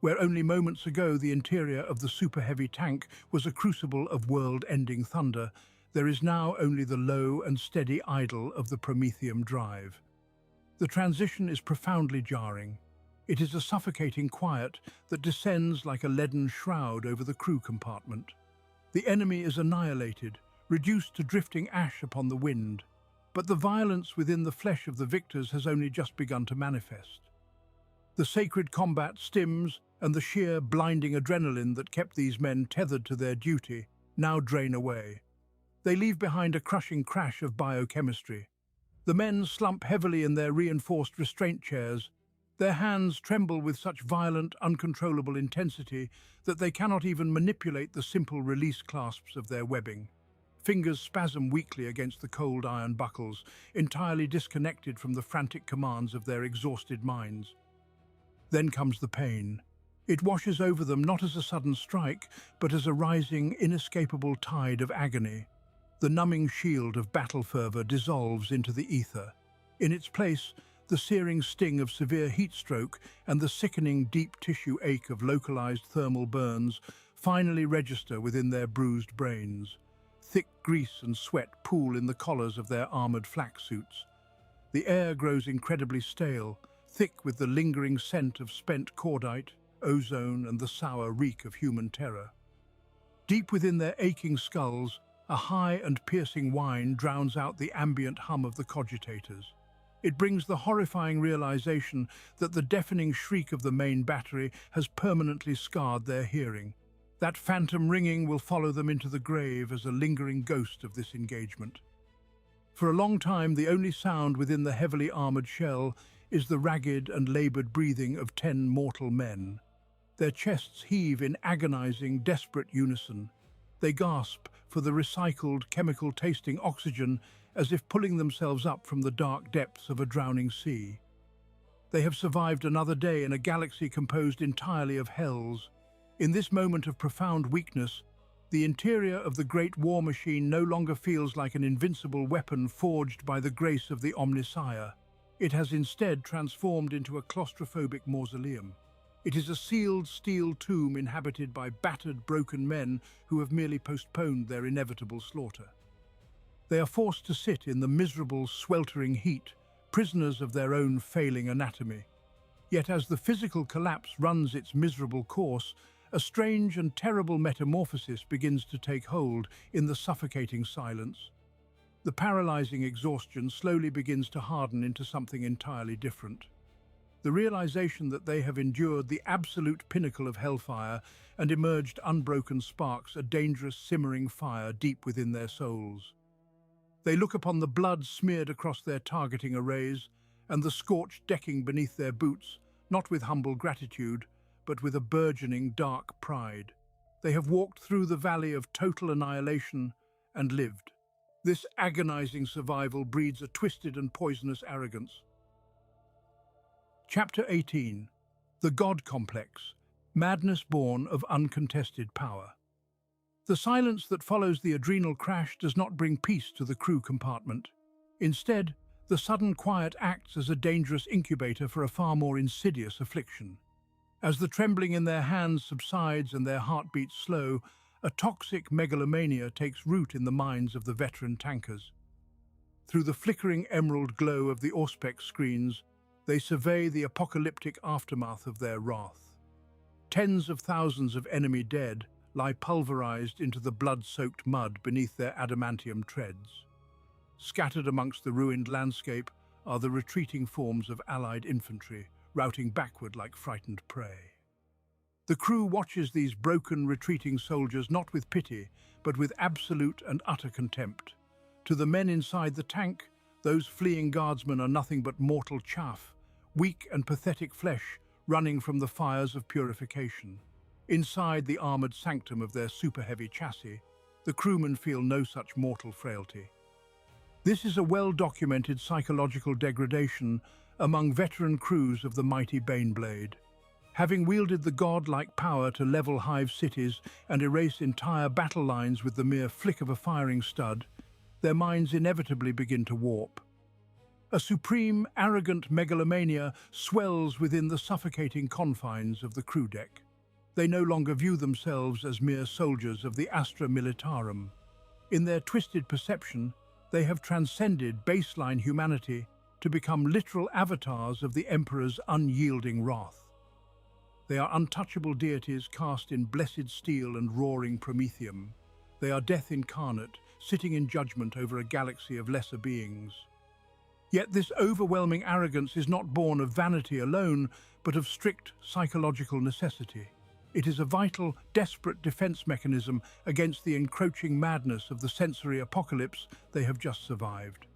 Where only moments ago the interior of the super-heavy tank was a crucible of world-ending thunder, there is now only the low and steady idle of the Prometheum drive. The transition is profoundly jarring. It is a suffocating quiet that descends like a leaden shroud over the crew compartment. The enemy is annihilated, reduced to drifting ash upon the wind, but the violence within the flesh of the victors has only just begun to manifest. The sacred combat stims and the sheer, blinding adrenaline that kept these men tethered to their duty now drain away. They leave behind a crushing crash of biochemistry. The men slump heavily in their reinforced restraint chairs. Their hands tremble with such violent, uncontrollable intensity that they cannot even manipulate the simple release clasps of their webbing. Fingers spasm weakly against the cold iron buckles, entirely disconnected from the frantic commands of their exhausted minds. Then comes the pain. It washes over them not as a sudden strike, but as a rising, inescapable tide of agony. The numbing shield of battle fervor dissolves into the ether. In its place, the searing sting of severe heat stroke and the sickening deep tissue ache of localized thermal burns finally register within their bruised brains. Thick grease and sweat pool in the collars of their armored flak suits. The air grows incredibly stale, thick with the lingering scent of spent cordite, ozone, and the sour reek of human terror. Deep within their aching skulls, a high and piercing whine drowns out the ambient hum of the cogitators. It brings the horrifying realization that the deafening shriek of the main battery has permanently scarred their hearing. That phantom ringing will follow them into the grave as a lingering ghost of this engagement. For a long time, the only sound within the heavily armoured shell is the ragged and laboured breathing of 10 mortal men. Their chests heave in agonising, desperate unison. They gasp for the recycled, chemical-tasting oxygen as if pulling themselves up from the dark depths of a drowning sea. They have survived another day in a galaxy composed entirely of hells. In this moment of profound weakness, the interior of the great war machine no longer feels like an invincible weapon forged by the grace of the Omnissiah. It has instead transformed into a claustrophobic mausoleum. It is a sealed steel tomb inhabited by battered, broken men who have merely postponed their inevitable slaughter. They are forced to sit in the miserable, sweltering heat, prisoners of their own failing anatomy. Yet as the physical collapse runs its miserable course, a strange and terrible metamorphosis begins to take hold in the suffocating silence. The paralyzing exhaustion slowly begins to harden into something entirely different. The realization that they have endured the absolute pinnacle of hellfire and emerged unbroken sparks a dangerous simmering fire deep within their souls. They look upon the blood smeared across their targeting arrays and the scorched decking beneath their boots, not with humble gratitude, but with a burgeoning dark pride. They have walked through the valley of total annihilation and lived. This agonizing survival breeds a twisted and poisonous arrogance. Chapter 18. The God Complex, Madness Born of Uncontested Power. The silence that follows the adrenal crash does not bring peace to the crew compartment. Instead, the sudden quiet acts as a dangerous incubator for a far more insidious affliction. As the trembling in their hands subsides and their heartbeats slow, a toxic megalomania takes root in the minds of the veteran tankers. Through the flickering emerald glow of the Auspex screens, they survey the apocalyptic aftermath of their wrath. Tens of thousands of enemy dead lie pulverized into the blood-soaked mud beneath their adamantium treads. Scattered amongst the ruined landscape are the retreating forms of Allied infantry, routing backward like frightened prey. The crew watches these broken, retreating soldiers not with pity, but with absolute and utter contempt. To the men inside the tank, those fleeing guardsmen are nothing but mortal chaff, weak and pathetic flesh running from the fires of purification. Inside the armoured sanctum of their super-heavy chassis, the crewmen feel no such mortal frailty. This is a well-documented psychological degradation among veteran crews of the mighty Baneblade. Having wielded the god-like power to level hive cities and erase entire battle lines with the mere flick of a firing stud, their minds inevitably begin to warp. A supreme, arrogant megalomania swells within the suffocating confines of the crew deck. They no longer view themselves as mere soldiers of the Astra Militarum. In their twisted perception, they have transcended baseline humanity to become literal avatars of the Emperor's unyielding wrath. They are untouchable deities cast in blessed steel and roaring promethium. They are death incarnate, sitting in judgment over a galaxy of lesser beings. Yet this overwhelming arrogance is not born of vanity alone, but of strict psychological necessity. It is a vital, desperate defense mechanism against the encroaching madness of the sensory apocalypse they have just survived.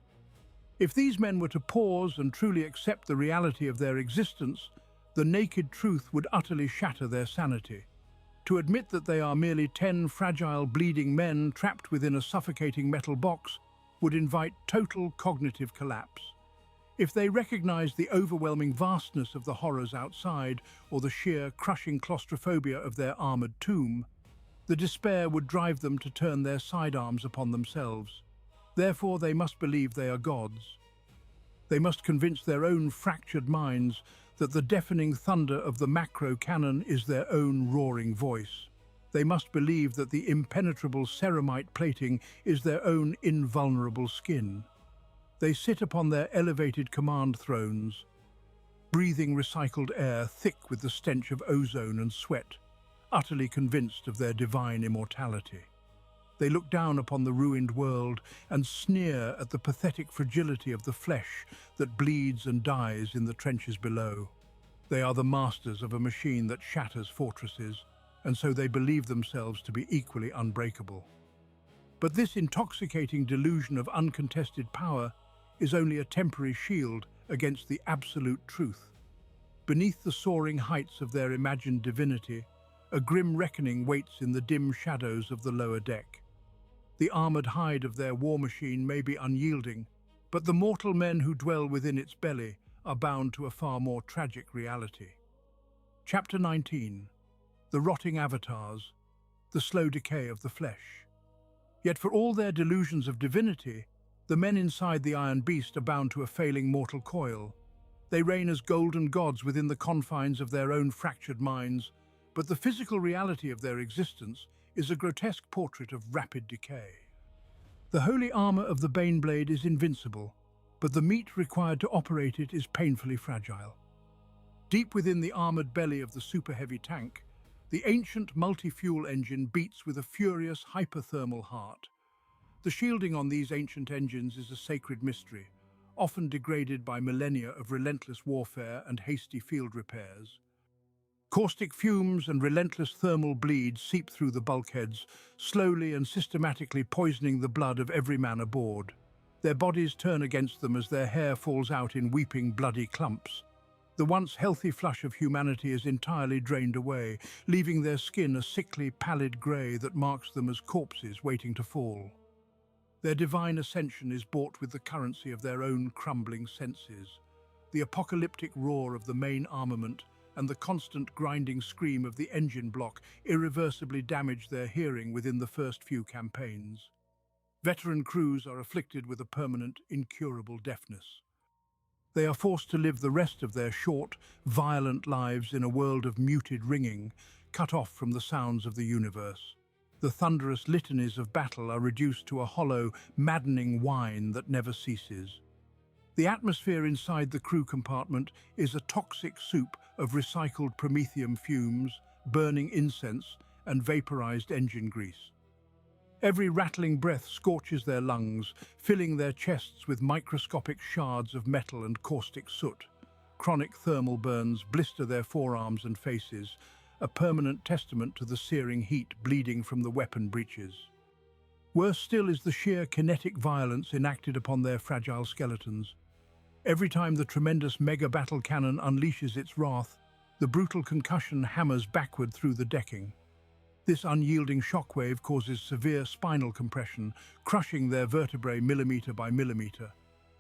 If these men were to pause and truly accept the reality of their existence, the naked truth would utterly shatter their sanity. To admit that they are merely 10 fragile, bleeding men trapped within a suffocating metal box would invite total cognitive collapse. If they recognized the overwhelming vastness of the horrors outside or the sheer, crushing claustrophobia of their armored tomb, the despair would drive them to turn their sidearms upon themselves. Therefore, they must believe they are gods. They must convince their own fractured minds that the deafening thunder of the macro cannon is their own roaring voice. They must believe that the impenetrable ceramite plating is their own invulnerable skin. They sit upon their elevated command thrones, breathing recycled air thick with the stench of ozone and sweat, utterly convinced of their divine immortality. They look down upon the ruined world and sneer at the pathetic fragility of the flesh that bleeds and dies in the trenches below. They are the masters of a machine that shatters fortresses and so they believe themselves to be equally unbreakable. But this intoxicating delusion of uncontested power is only a temporary shield against the absolute truth. Beneath the soaring heights of their imagined divinity, a grim reckoning waits in the dim shadows of the lower deck. The armored hide of their war machine may be unyielding, but the mortal men who dwell within its belly are bound to a far more tragic reality. Chapter 19. The Rotting Avatars, the Slow Decay of the Flesh. Yet for all their delusions of divinity, the men inside the Iron Beast are bound to a failing mortal coil. They reign as golden gods within the confines of their own fractured minds, but the physical reality of their existence is a grotesque portrait of rapid decay. The holy armor of the Baneblade is invincible, but the meat required to operate it is painfully fragile. Deep within the armored belly of the super-heavy tank, the ancient multi-fuel engine beats with a furious hyperthermal heart. The shielding on these ancient engines is a sacred mystery, often degraded by millennia of relentless warfare and hasty field repairs. Caustic fumes and relentless thermal bleed seep through the bulkheads, slowly and systematically poisoning the blood of every man aboard. Their bodies turn against them as their hair falls out in weeping, bloody clumps. The once healthy flush of humanity is entirely drained away, leaving their skin a sickly, pallid grey that marks them as corpses waiting to fall. Their divine ascension is bought with the currency of their own crumbling senses. The apocalyptic roar of the main armament and the constant grinding scream of the engine block irreversibly damage their hearing within the first few campaigns. Veteran crews are afflicted with a permanent, incurable deafness. They are forced to live the rest of their short, violent lives in a world of muted ringing, cut off from the sounds of the universe. The thunderous litanies of battle are reduced to a hollow, maddening whine that never ceases. The atmosphere inside the crew compartment is a toxic soup of recycled promethium fumes, burning incense, and vaporized engine grease. Every rattling breath scorches their lungs, filling their chests with microscopic shards of metal and caustic soot. Chronic thermal burns blister their forearms and faces, a permanent testament to the searing heat bleeding from the weapon breaches. Worse still is the sheer kinetic violence enacted upon their fragile skeletons. Every time the tremendous mega battle cannon unleashes its wrath, the brutal concussion hammers backward through the decking. This unyielding shockwave causes severe spinal compression, crushing their vertebrae millimeter by millimeter.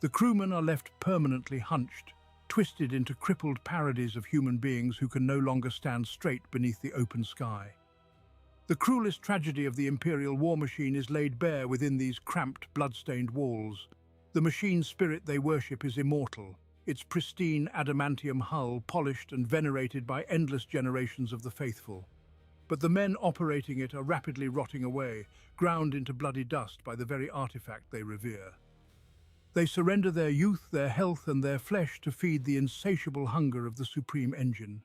The crewmen are left permanently hunched, twisted into crippled parodies of human beings who can no longer stand straight beneath the open sky. The cruelest tragedy of the Imperial war machine is laid bare within these cramped, blood-stained walls. The machine spirit they worship is immortal, its pristine adamantium hull polished and venerated by endless generations of the faithful. But the men operating it are rapidly rotting away, ground into bloody dust by the very artifact they revere. They surrender their youth, their health, and their flesh to feed the insatiable hunger of the supreme engine.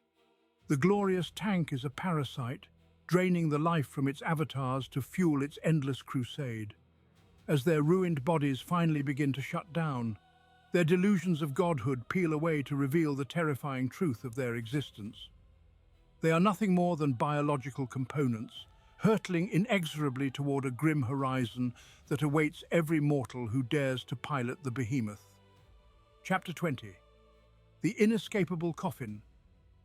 The glorious tank is a parasite, draining the life from its avatars to fuel its endless crusade. As their ruined bodies finally begin to shut down, their delusions of godhood peel away to reveal the terrifying truth of their existence. They are nothing more than biological components, hurtling inexorably toward a grim horizon that awaits every mortal who dares to pilot the behemoth. Chapter 20. The Inescapable Coffin,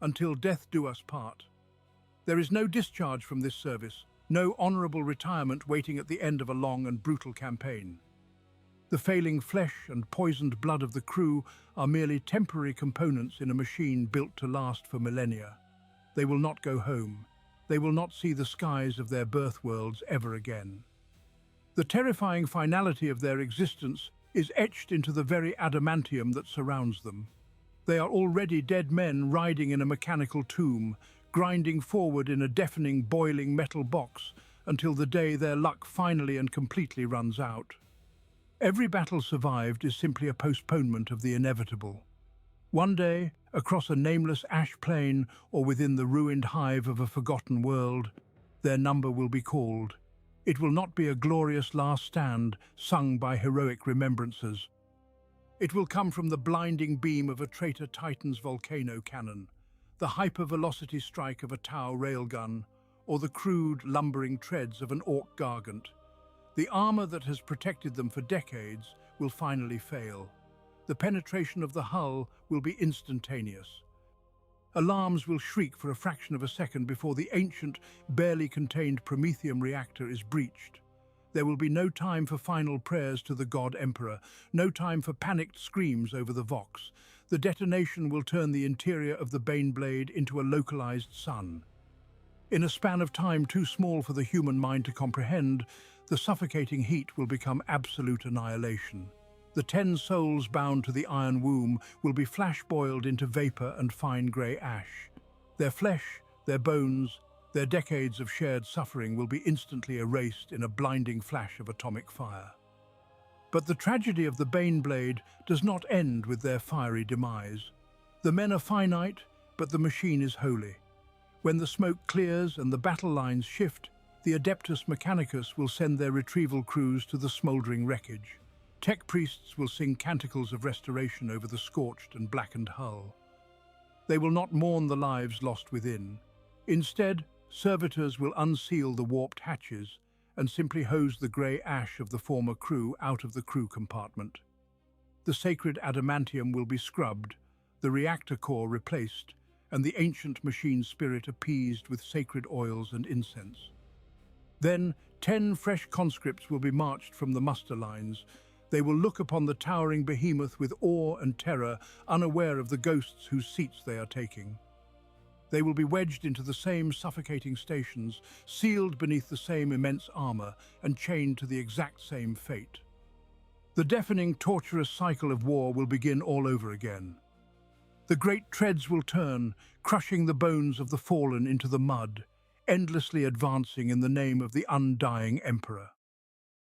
Until Death Do Us Part. There is no discharge from this service, no honorable retirement waiting at the end of a long and brutal campaign. The failing flesh and poisoned blood of the crew are merely temporary components in a machine built to last for millennia. They will not go home. They will not see the skies of their birth worlds ever again. The terrifying finality of their existence is etched into the very adamantium that surrounds them. They are already dead men riding in a mechanical tomb, grinding forward in a deafening, boiling metal box until the day their luck finally and completely runs out. Every battle survived is simply a postponement of the inevitable. One day, across a nameless ash plain or within the ruined hive of a forgotten world, their number will be called. It will not be a glorious last stand sung by heroic remembrances. It will come from the blinding beam of a traitor Titan's volcano cannon, the hypervelocity strike of a Tau railgun, or the crude, lumbering treads of an orc gargant. The armor that has protected them for decades will finally fail. The penetration of the hull will be instantaneous. Alarms will shriek for a fraction of a second before the ancient, barely contained Prometheum reactor is breached. There will be no time for final prayers to the God Emperor, no time for panicked screams over the Vox. The detonation will turn the interior of the Baneblade into a localized sun. In a span of time too small for the human mind to comprehend, the suffocating heat will become absolute annihilation. The 10 souls bound to the iron womb will be flash-boiled into vapor and fine grey ash. Their flesh, their bones, their decades of shared suffering will be instantly erased in a blinding flash of atomic fire. But the tragedy of the Baneblade does not end with their fiery demise. The men are finite, but the machine is holy. When the smoke clears and the battle lines shift, the Adeptus Mechanicus will send their retrieval crews to the smouldering wreckage. Tech priests will sing canticles of restoration over the scorched and blackened hull. They will not mourn the lives lost within. Instead, servitors will unseal the warped hatches and simply hose the grey ash of the former crew out of the crew compartment. The sacred adamantium will be scrubbed, the reactor core replaced, and the ancient machine spirit appeased with sacred oils and incense. Then, 10 fresh conscripts will be marched from the muster lines. They will look upon the towering behemoth with awe and terror, unaware of the ghosts whose seats they are taking. They will be wedged into the same suffocating stations, sealed beneath the same immense armor, and chained to the exact same fate. The deafening, torturous cycle of war will begin all over again. The great treads will turn, crushing the bones of the fallen into the mud, endlessly advancing in the name of the undying Emperor.